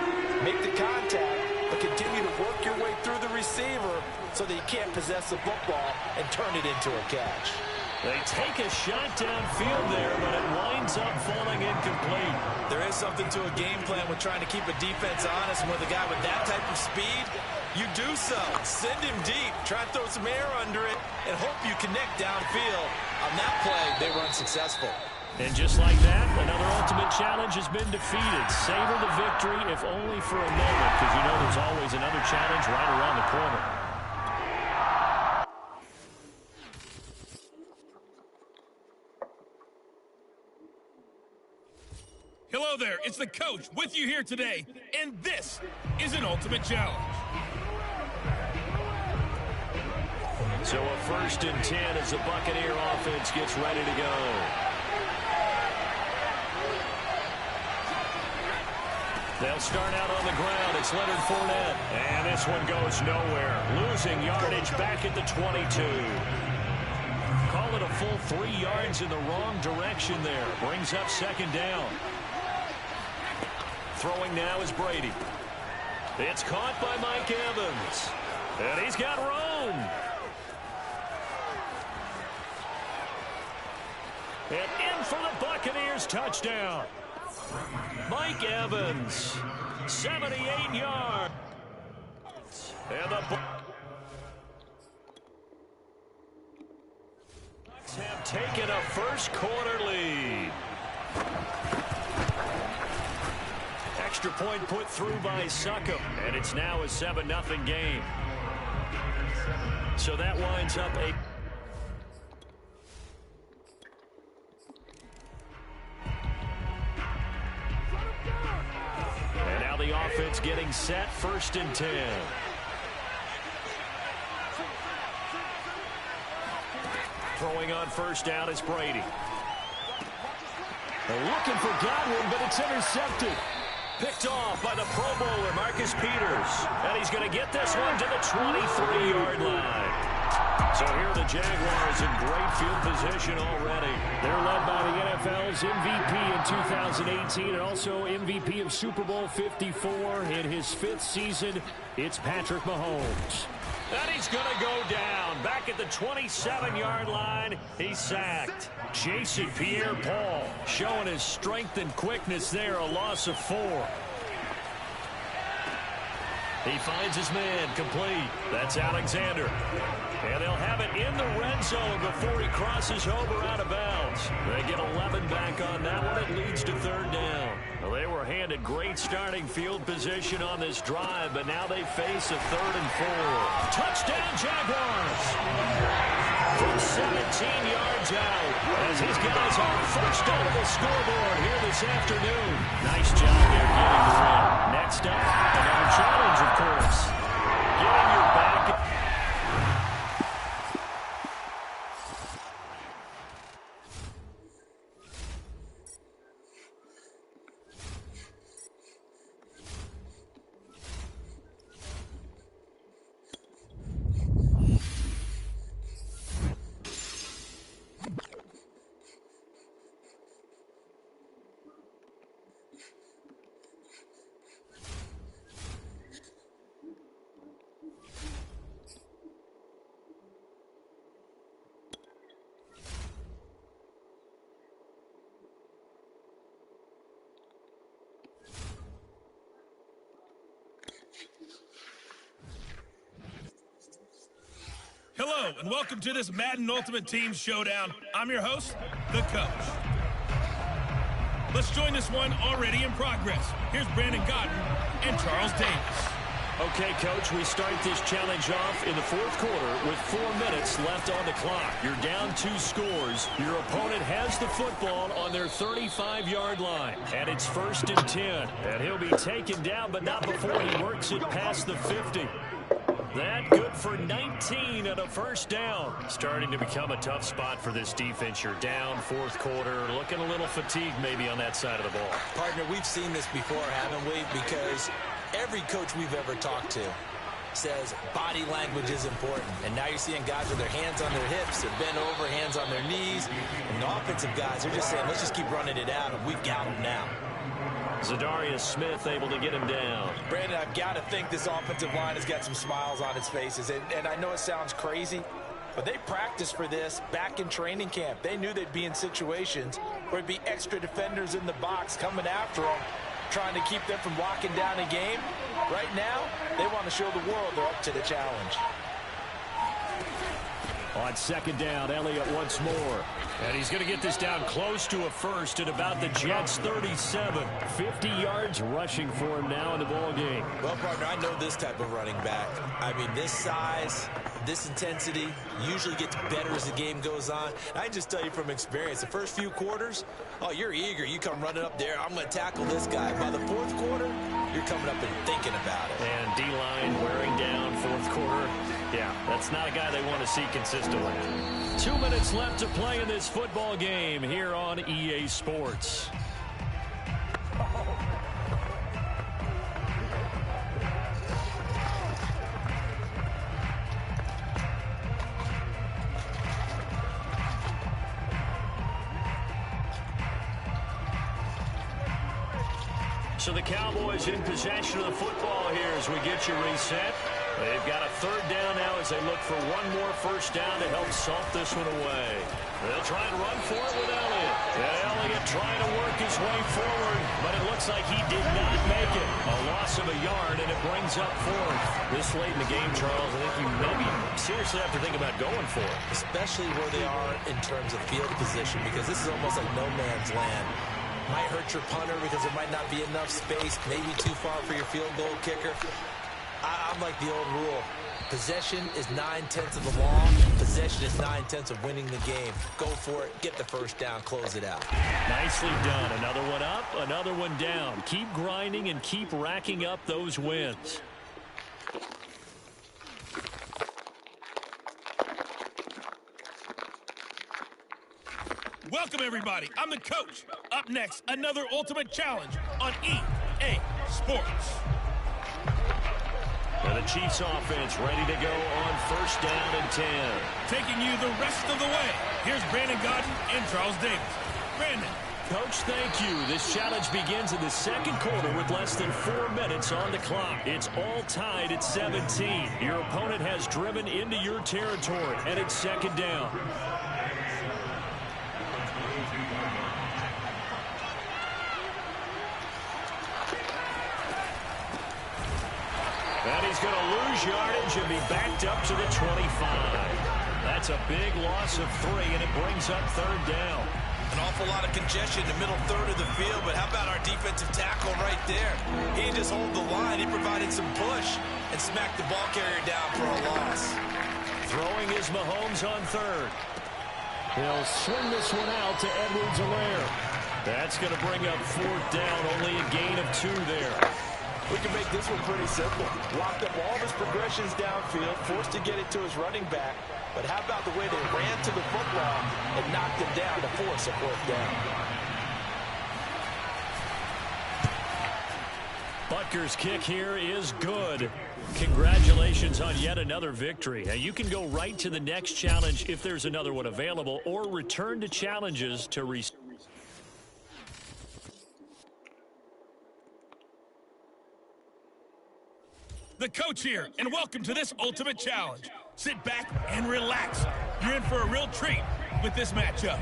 make the contact, but continue to work your way through the receiver so that you can't possess the football and turn it into a catch. They take a shot downfield there, but it winds up falling incomplete. There is something to a game plan with trying to keep a defense honest. With a guy with that type of speed, you do so. Send him deep, try to throw some air under it, and hope you connect downfield. On that play, they were unsuccessful. And just like that, another ultimate challenge has been defeated. Savor the victory, if only for a moment, because you know there's always another challenge right around the corner. Hello there, it's the coach with you here today, and this is an ultimate challenge. So a 1st and 10 as the Buccaneer offense gets ready to go. They'll start out on the ground. It's Leonard Fournette. And this one goes nowhere. Losing yardage back at the 22. Call it a full 3 yards in the wrong direction there. Brings up 2nd down. Throwing now is Brady. It's caught by Mike Evans. And he's got room. And in for the Buccaneers touchdown. Mike Evans, 78 yards. And the Bucs have taken a first quarter lead. Extra point put through by Succop, and it's now a 7-0 game. So that winds up a... And now the offense getting set, 1st and 10. Throwing on 1st down is Brady. They're looking for Godwin, but it's intercepted. Picked off by the Pro Bowler, Marcus Peters. And he's going to get this one to the 23-yard line. So here are the Jaguars in great field position already. They're led by the NFL's MVP in 2018 and also MVP of Super Bowl 54 in his 5th season. It's Patrick Mahomes. And he's going to go down. Back at the 27-yard line, he's sacked. Jason Pierre-Paul showing his strength and quickness there, a loss of 4. He finds his man, complete. That's Alexander. And they'll have it in the red zone before he crosses over out of bounds. They get 11 back on that one. It leads to 3rd down. Well, they were handed great starting field position on this drive, but now they face a 3rd and 4. Touchdown, Jaguars! From 17 yards out, as his guys are first out of the scoreboard here this afternoon. Nice job there getting the win. Next up, another challenge, of course. Getting your back... Hello, and welcome to this Madden Ultimate Team Showdown. I'm your host, the Coach. Let's join this one already in progress. Here's Brandon Godden and Charles Davis. Okay, Coach, we start this challenge off in the 4th quarter with 4 minutes left on the clock. You're down 2 scores. Your opponent has the football on their 35-yard line, and it's 1st and 10. And he'll be taken down, but not before he works it past the 50. That good for 19 and a 1st down. Starting to become a tough spot for this defense. You're down 4th quarter, looking a little fatigued maybe on that side of the ball. Partner, we've seen this before, haven't we? Because every coach we've ever talked to says body language is important. And now you're seeing guys with their hands on their hips, they're bent over, hands on their knees. And the offensive guys, they're just saying, let's just keep running it out, and we've got them now. Zadarius Smith able to get him down. Brandon, I've got to think this offensive line has got some smiles on its faces. And I know it sounds crazy, but they practiced for this back in training camp. They knew they'd be in situations where there'd be extra defenders in the box coming after them, trying to keep them from locking down a game. Right now, they want to show the world they're up to the challenge. On 2nd down, Elliott once more. And he's going to get this down close to a 1st at about the Jets' 37. 50 yards rushing for him now in the ball game. Well, partner, I know this type of running back. I mean, this size, this intensity usually gets better as the game goes on. I just tell you from experience, the first few quarters, oh, you're eager. You come running up there, I'm going to tackle this guy. By the 4th quarter, you're coming up and thinking about it. And D-line wearing down 4th quarter. Yeah, that's not a guy they want to see consistently. 2 minutes left to play in this football game here on EA Sports. So the Cowboys in possession of the football here as we get you reset. They've got a third down now as they look for one more first down to help salt this one away. They'll try and run for it with Elliott. And Elliott trying to work his way forward, but it looks like he did not make it. A loss of a yard, and it brings up fourth. This late in the game, Charles, I think you maybe seriously have to think about going for it. Especially where they are in terms of field position, because this is almost like no man's land. Might hurt your punter because there might not be enough space, maybe too far for your field goal kicker. I'm like the old rule. Possession is 9/10 of the law. Possession is 9/10 of winning the game. Go for it. Get the first down. Close it out. Nicely done. Another one up, another one down. Keep grinding and keep racking up those wins. Welcome, everybody. I'm the coach. Up next, another Ultimate Challenge on EA Sports. And the Chiefs offense ready to go on first down and 10. Taking you the rest of the way, here's Brandon Gaudin and Charles Davis. Brandon. Coach, thank you. This challenge begins in the second quarter with less than 4 minutes on the clock. It's all tied at 17. Your opponent has driven into your territory, and it's second down. And he's going to lose yardage and be backed up to the 25. That's a big loss of 3, and it brings up third down. An awful lot of congestion in the middle third of the field, but how about our defensive tackle right there? He didn't just hold the line. He provided some push and smacked the ball carrier down for a loss. Throwing is Mahomes on third. He'll swing this one out to Edwards-Helaire. That's going to bring up fourth down, only a gain of 2 there. We can make this one pretty simple. Locked up all of his progressions downfield, forced to get it to his running back. But how about the way they ran to the football and knocked him down to force a fourth down? Butker's kick here is good. Congratulations on yet another victory. Now you can go right to the next challenge if there's another one available, or return to challenges to restart. The coach here, and welcome to this Ultimate Challenge. Sit back and relax. You're in for a real treat with this matchup.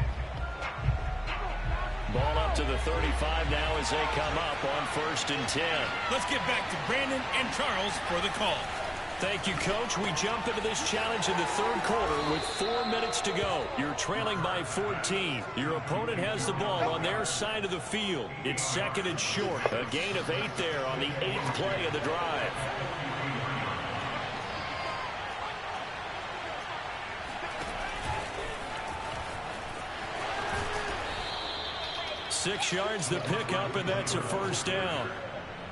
Ball up to the 35 now as they come up on first and 10. Let's get back to Brandon and Charles for the call. Thank you, Coach. We jump into this challenge in the third quarter with 4 minutes to go. You're trailing by 14. Your opponent has the ball on their side of the field. It's second and short. A gain of 8 there on the 8th play of the drive. Six yards the pickup, and that's a first down.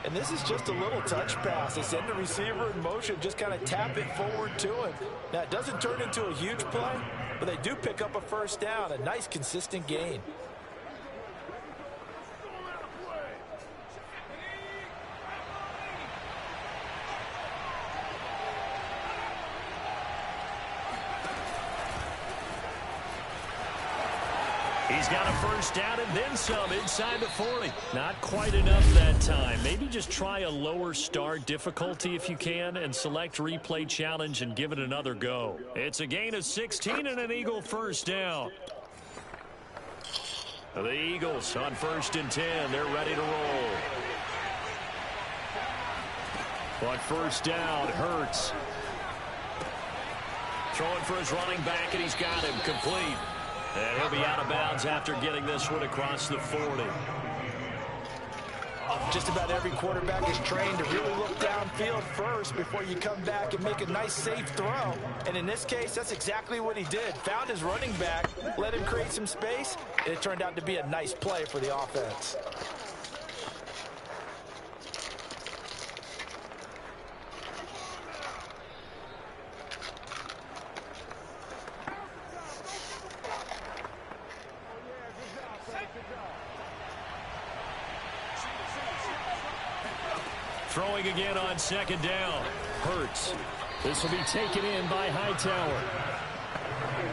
And this is just a little touch pass. They send the receiver in motion, just kind of tap it forward to him. Now, it doesn't turn into a huge play, but they do pick up a first down, a nice, consistent gain. He's got a first down and then some inside the 40. Not quite enough that time. Maybe just try a lower start difficulty if you can and select replay challenge and give it another go. It's a gain of 16 and an Eagle first down. The Eagles on first and 10. They're ready to roll. On first down, Hurts. Throwing for his running back, and he's got him complete. And he'll be out of bounds after getting this one across the 40. Just about every quarterback is trained to really look downfield first before you come back and make a nice, safe throw. And in this case, that's exactly what he did. Found his running back, let him create some space, and it turned out to be a nice play for the offense. Throwing again on second down. Hurts. This will be taken in by Hightower.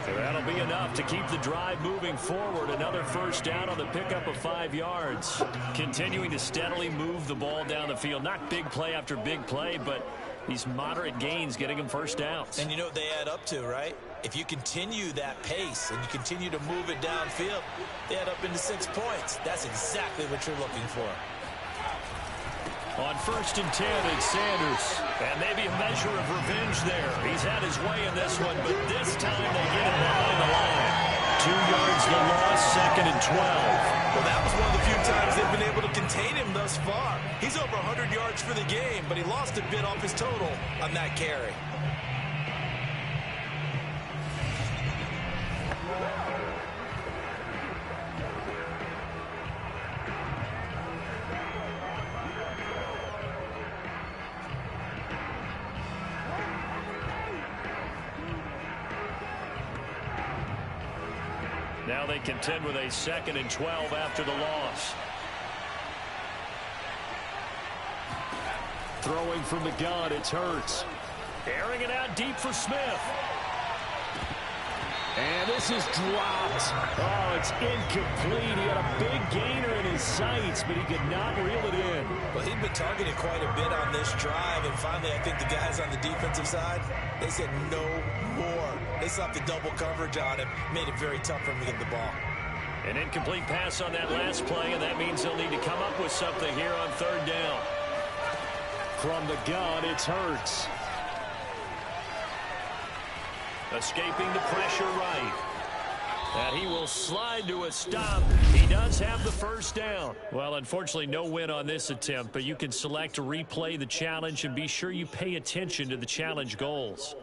So that'll be enough to keep the drive moving forward. Another first down on the pickup of 5 yards. Continuing to steadily move the ball down the field. Not big play after big play, but these moderate gains getting them first downs. And you know what they add up to, right? If you continue that pace and you continue to move it downfield, they add up into 6 points. That's exactly what you're looking for. On 1st and 10, it's Sanders. And maybe a measure of revenge there. He's had his way in this one, but this time they get him behind the line. 2 yards the loss, 2nd and 12. Well, that was one of the few times they've been able to contain him thus far. He's over 100 yards for the game, but he lost a bit off his total on that carry. Now they contend with a 2nd and 12 after the loss. Throwing from the gun, it's Hurts. Airing it out deep for Smith. And this is dropped. Oh, it's incomplete. He had a big gainer in his sights, but he could not reel it in. Well, he'd been targeted quite a bit on this drive, and finally I think the guys on the defensive side, they said no more. They slapped the double coverage on him, made it very tough for him to get the ball. An incomplete pass on that last play, and that means they'll need to come up with something here on 3rd down. From the gun, it's Hurts. Escaping the pressure right. And he will slide to a stop. He does have the first down. Well, unfortunately, no win on this attempt, but you can select to replay the challenge and be sure you pay attention to the challenge goals.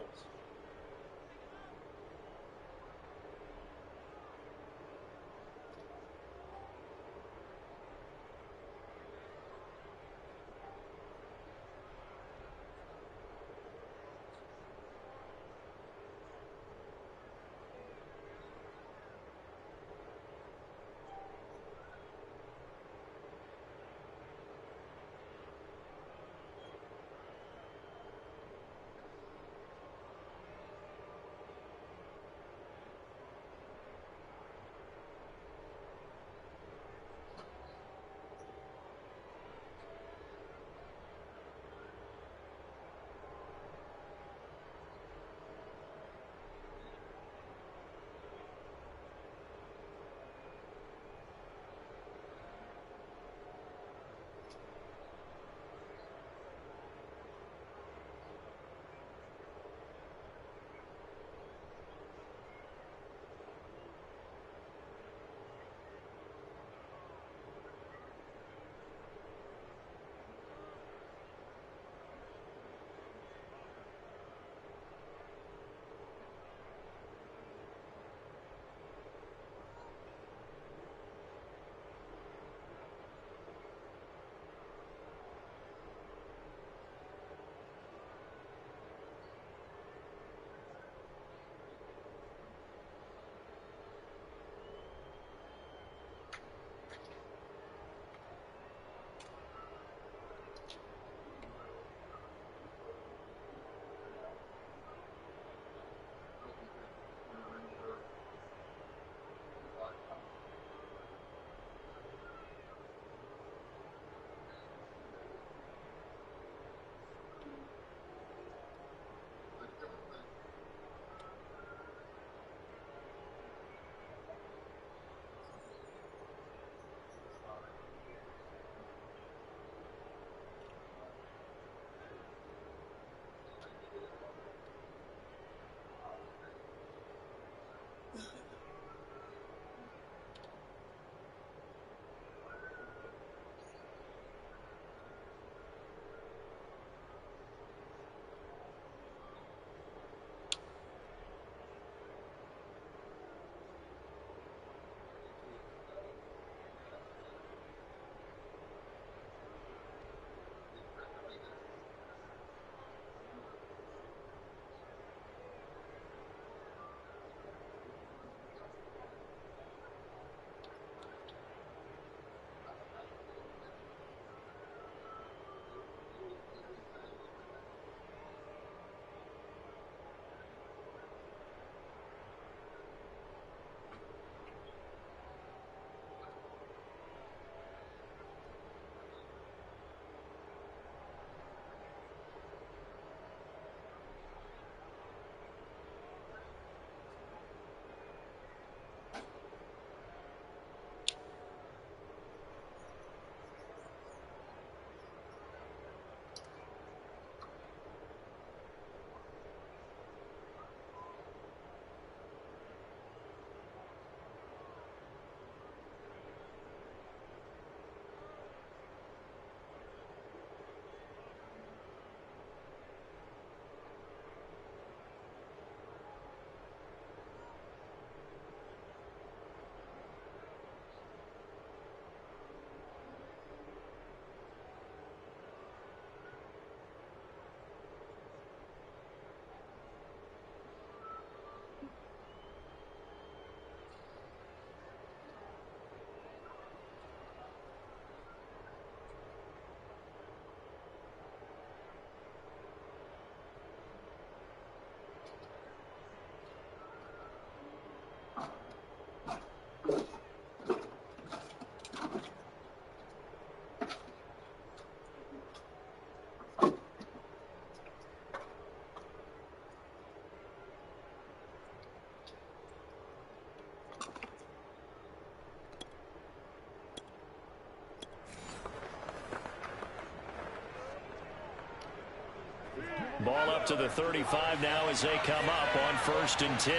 Ball up to the 35 now as they come up on 1st and 10.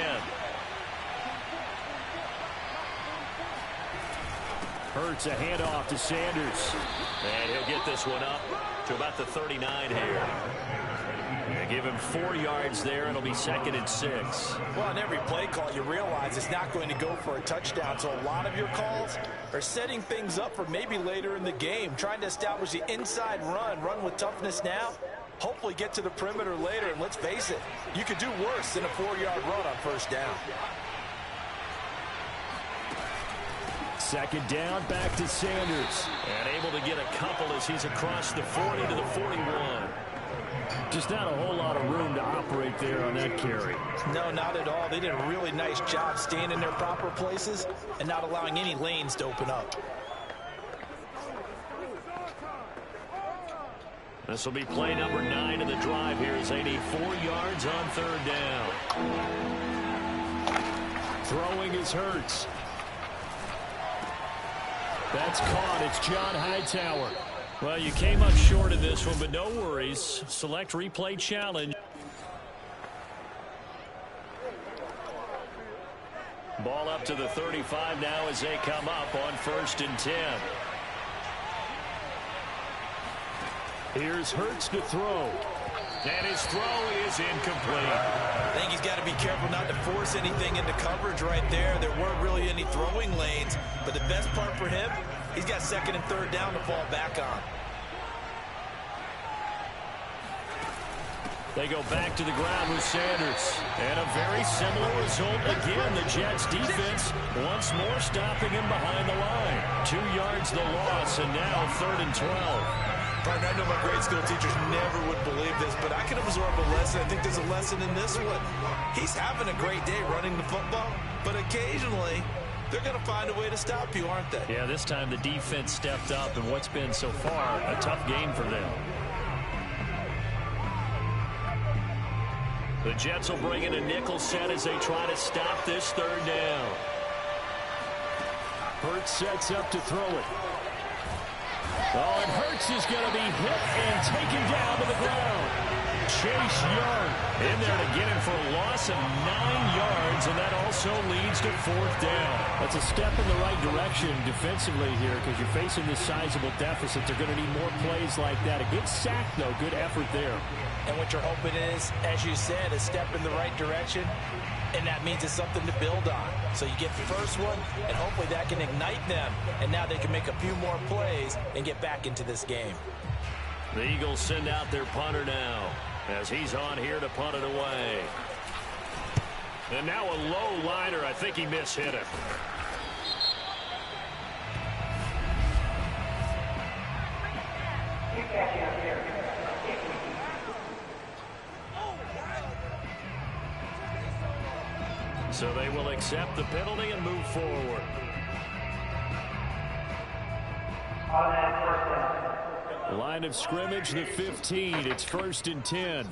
Hurts a handoff to Sanders. And he'll get this one up to about the 39 here. They give him 4 yards there, and it'll be 2nd and 6. Well, on every play call, you realize it's not going to go for a touchdown. So a lot of your calls are setting things up for maybe later in the game, trying to establish the inside run with toughness now, hopefully get to the perimeter later. And let's face it, you could do worse than a 4-yard run on 1st down. 2nd down, back to Sanders. And able to get a couple as he's across the 40 to the 41. Just not a whole lot of room to operate there on that carry. No, not at all. They did a really nice job staying in their proper places and not allowing any lanes to open up. This will be play number 9 of the drive here as they need 4 yards on 3rd down. Throwing is Hurts. That's caught. It's John Hightower. Well, you came up short in this one, but no worries. Select replay challenge. Ball up to the 35 now as they come up on 1st and 10. Here's Hurts to throw. And his throw is incomplete. I think he's got to be careful not to force anything into coverage right there. There weren't really any throwing lanes, but the best part for him, he's got 2nd and 3rd down to fall back on. They go back to the ground with Sanders. And a very similar result again. The Jets defense once more stopping him behind the line. 2 yards the loss, and now 3rd and 12. Partner, I know my grade school teachers never would believe this, but I can absorb a lesson. I think there's a lesson in this one. He's having a great day running the football, but occasionally they're going to find a way to stop you, aren't they? Yeah, this time the defense stepped up in what's been so far a tough game for them. The Jets will bring in a nickel set as they try to stop this 3rd down. Hurts sets up to throw it. Oh, and Hurts is going to be hit and taken down to the ground. Chase Young in there to get him for a loss of 9 yards, and that also leads to 4th down. That's a step in the right direction defensively here because you're facing this sizable deficit. They're going to need more plays like that. A good sack, though. Good effort there. And what you're hoping is, as you said, a step in the right direction, and that means it's something to build on. So you get the first one, and hopefully that can ignite them, and now they can make a few more plays and get back into this game. The Eagles send out their punter now as he's on here to punt it away. And now a low liner. I think he mishit it. So they will accept the penalty and move forward. Line of scrimmage, the 15. It's 1st and 10.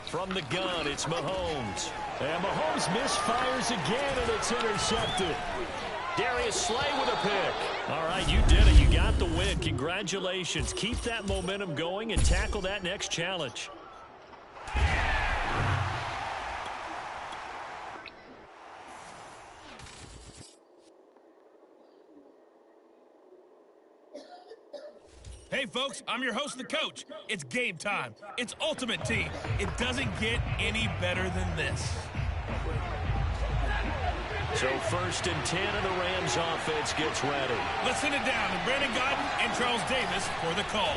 From the gun, it's Mahomes. And Mahomes misfires again, and it's intercepted. Darius Slay with a pick. All right, you did it. You got the win. Congratulations. Keep that momentum going and tackle that next challenge. Hey, folks, I'm your host, the coach. It's game time. It's Ultimate Team. It doesn't get any better than this. So 1st and 10, and the Rams offense gets ready. Let's send it down to Brandon Godden and Charles Davis for the call.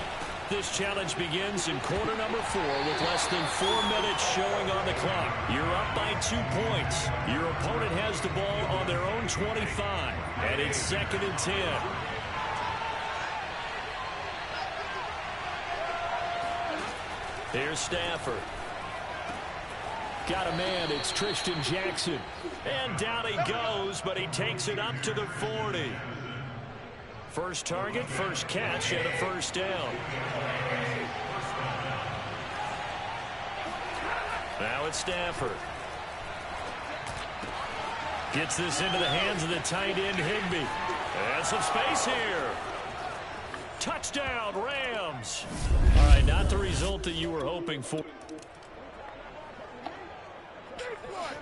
This challenge begins in quarter number 4 with less than 4 minutes showing on the clock. You're up by 2 points. Your opponent has the ball on their own 25, and it's 2nd and 10. Here's Stafford. Got a man, it's Tristan Jackson. And down he goes, but he takes it up to the 40. First target, first catch, and a 1st down. Now it's Stafford. Gets this into the hands of the tight end, Higbee. And some space here. Touchdown, Rams. All right, not the result that you were hoping for.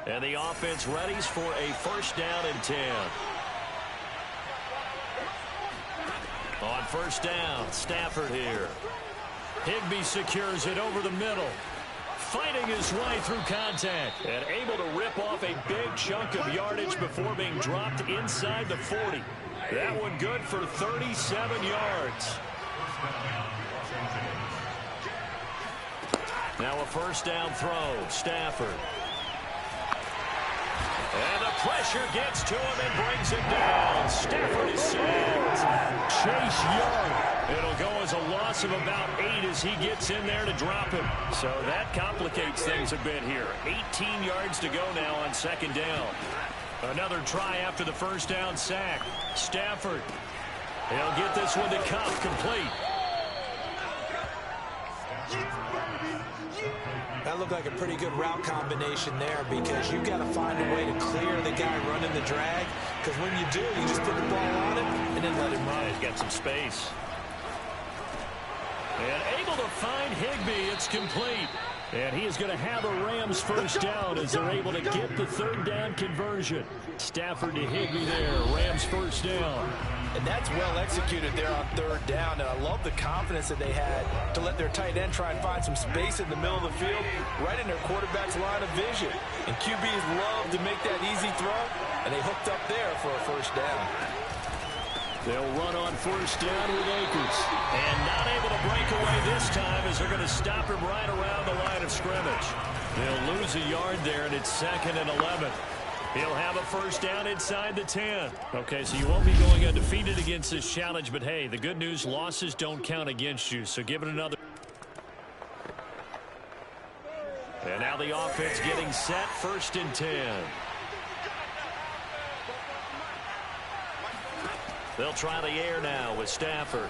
And the offense readies for a first down and 10. On first down, Stafford here. Higbee secures it over the middle. Fighting his way through contact. And able to rip off a big chunk of yardage before being dropped inside the 40. That one good for 37 yards. Now a first down throw. Stafford. And the pressure gets to him and brings him down. Stafford is sacked. Chase Young. It'll go as a loss of about 8 as he gets in there to drop him. So that complicates things a bit here. 18 yards to go now on second down. Another try after the first down sack. Stafford. He'll get this one to Cup complete. That looked like a pretty good route combination there because you've got to find a way to clear the guy running the drag. Because when you do, you just put the ball on him and then let him run. He's got some space. And able to find Higbee. It's complete. And he is going to have a Rams first down as they're able to get the third down conversion. Stafford to Higbee there. Rams first down. And that's well executed there on third down. And I love the confidence that they had to let their tight end try and find some space in the middle of the field, right in their quarterback's line of vision. And QBs love to make that easy throw, and they hooked up there for a first down. They'll run on first down with Akers. And not able to break away this time as they're going to stop him right around the line of scrimmage. They'll lose a yard there, and it's 2nd and 11. He'll have a first down inside the 10. Okay, so you won't be going undefeated against this challenge, but hey, the good news, losses don't count against you, so give it another. And now the offense getting set, 1st and 10. They'll try the air now with Stafford.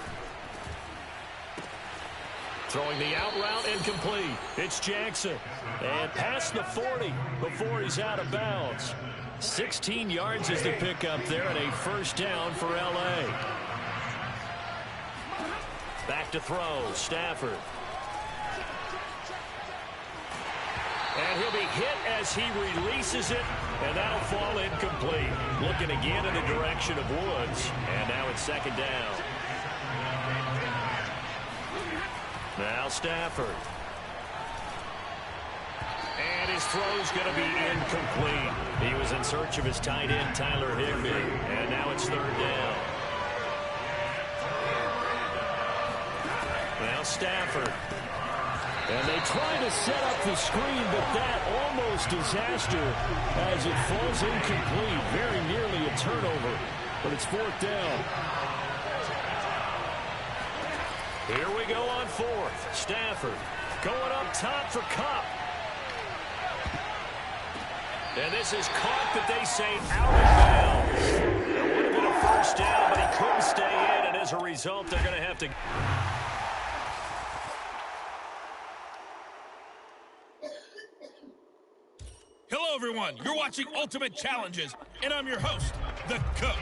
Throwing the out route incomplete. It's Jackson. And past the 40 before he's out of bounds. 16 yards is the pickup there and a first down for L.A. Back to throw. Stafford. And he'll be hit as he releases it, and that'll fall incomplete. Looking again in the direction of Woods, and now it's 2nd down. Now Stafford. And his throw's going to be incomplete. He was in search of his tight end, Tyler Higbee, and now it's 3rd down. Now Stafford. And they try to set up the screen, but that almost disaster as it falls incomplete. Very nearly a turnover, but it's 4th down. Here we go on 4th. Stafford going up top for Cup. And this is caught, but they say out of bounds. It would have been a first down, but he couldn't stay in, and as a result, they're going to have to... Hello, everyone. You're watching Ultimate Challenges, and I'm your host, the Coach.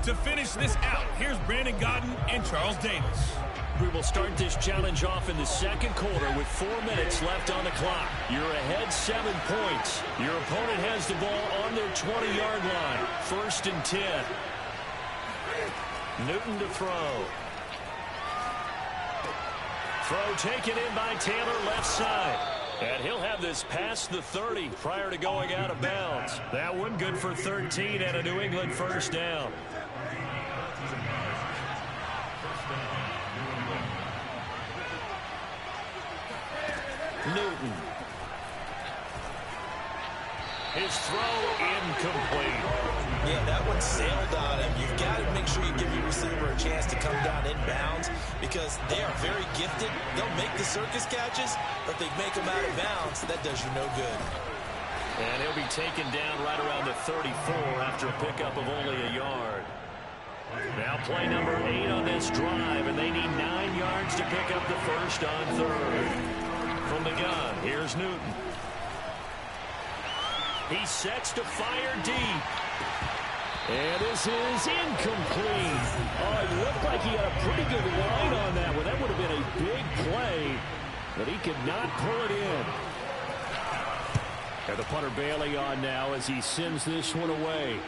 To finish this out, here's Brandon Godden and Charles Davis. We will start this challenge off in the 2nd quarter with 4 minutes left on the clock. You're ahead 7 points. Your opponent has the ball on their 20-yard line. 1st and 10. Newton to throw. Throw taken in by Taylor, left side. And he'll have this past the 30 prior to going out of bounds. That one good for 13 and a New England first down. Newton. His throw incomplete. Yeah, that one sailed on him. You've got to make sure you give your receiver a chance to come down inbounds because they are very gifted. They'll make the circus catches, but if they make them out of bounds, that does you no good. And he'll be taken down right around the 34 after a pickup of only a yard. Now play number 8 on this drive, and they need 9 yards to pick up the first on 3rd. From the gun, here's Newton. He sets to fire deep. And this is incomplete. Oh, it looked like he had a pretty good line on that one. That would have been a big play, but he could not pull it in. And the punter Bailey on now as he sends this one away.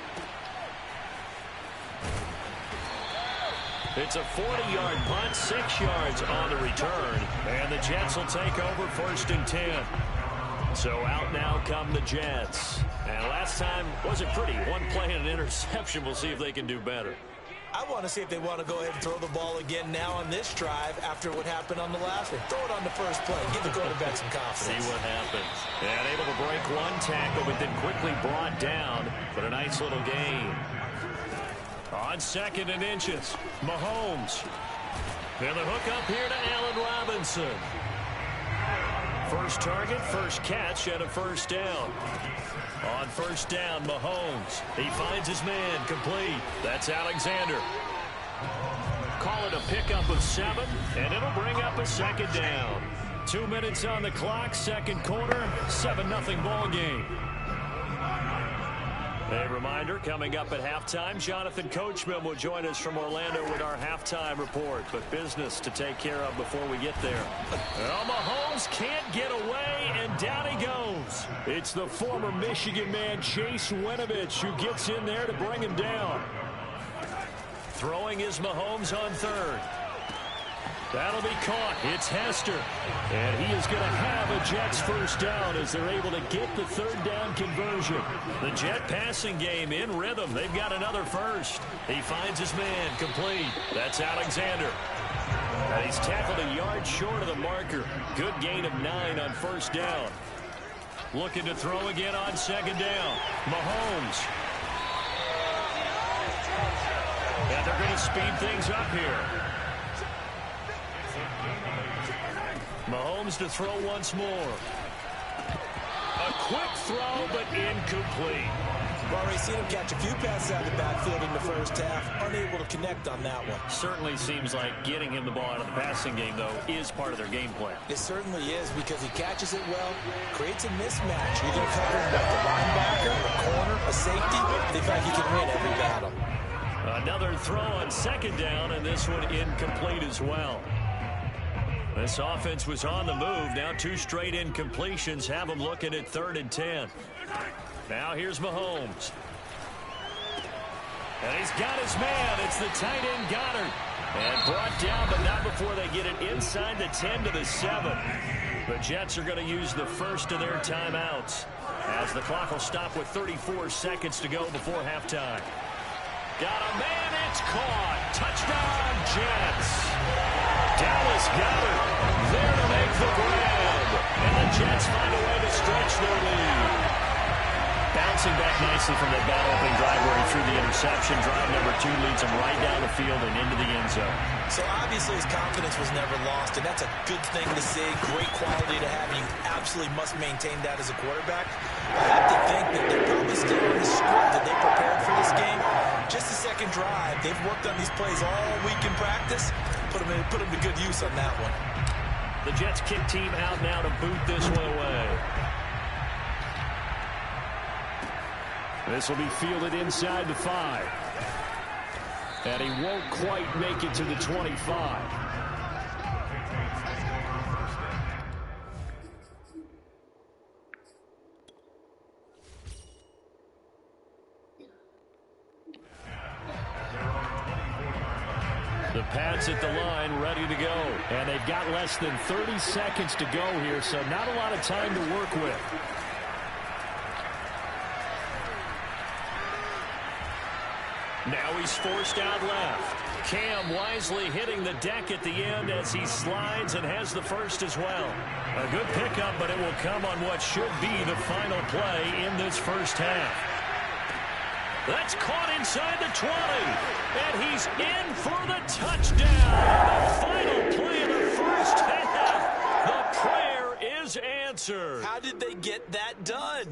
It's a 40-yard punt, 6 yards on the return. And the Jets will take over 1st and 10. So out now come the Jets. And last time wasn't pretty. One play and an interception. We'll see if they can do better. I want to see if they want to go ahead and throw the ball again now on this drive after what happened on the last one. Throw it on the first play. Give the quarterback some confidence. See what happens. And able to break one tackle, but then quickly brought down. But a nice little gain. On 2nd and inches, Mahomes. And the hook up here to Allen Robinson. First target, first catch, and a 1st down. On 1st down, Mahomes. He finds his man, complete. That's Alexander. Call it a pickup of 7, and it'll bring up a 2nd down. 2 minutes on the clock, 2nd quarter, 7-0 ball game. A reminder, coming up at halftime, Jonathan Coachman will join us from Orlando with our halftime report. But business to take care of before we get there. Well, Mahomes can't get away, and down he goes. It's the former Michigan man, Chase Winovich, who gets in there to bring him down. Throwing is Mahomes on 3rd. That'll be caught. It's Hester. And he is going to have a Jets 1st down as they're able to get the 3rd down conversion. The Jet passing game in rhythm. They've got another 1st. He finds his man, complete. That's Alexander. And he's tackled a yard short of the marker. Good gain of 9 on 1st down. Looking to throw again on 2nd down. Mahomes. And they're going to speed things up here. Mahomes to throw once more. A quick throw, but incomplete. We've already seen him catch a few passes out of the backfield in the first half. Unable to connect on that one. Certainly seems like getting him the ball out of the passing game, though, is part of their game plan. It certainly is because he catches it well, creates a mismatch. Either covering like a linebacker, a corner, a safety. They feel like he can win every battle. Another throw on 2nd down, and this one incomplete as well. This offense was on the move. Now 2 straight incompletions have them looking at 3rd and 10. Now here's Mahomes. And he's got his man. It's the tight end Goddard. And brought down, but not before they get it inside the 10 to the 7. The Jets are going to use the first of their timeouts as the clock will stop with 34 seconds to go before halftime. Got a man. It's caught. Touchdown, Jets. Dallas Goddard there to make the grab. And the Jets find a way to stretch their lead. Bouncing back nicely from that bad opening drive where he threw the interception. Drive number 2 leads him right down the field and into the end zone. So obviously his confidence was never lost, and that's a good thing to see. Great quality to have. You absolutely must maintain that as a quarterback. I have to think that they're probably still on the script that they prepared for this game. Just the second drive. They've worked on these plays all week in practice. Put them to good use on that one. The Jets kick team out now to boot this one away. This will be fielded inside the 5. And he won't quite make it to the 25. The Pats at the line, ready to go. And they've got less than 30 seconds to go here, so not a lot of time to work with. Now he's forced out left. Cam wisely hitting the deck at the end as he slides and has the first as well. A good pickup, but it will come on what should be the final play in this first half. That's caught inside the 20. And he's in for the touchdown. The final play of the first half. The prayer is answered. How did they get that done?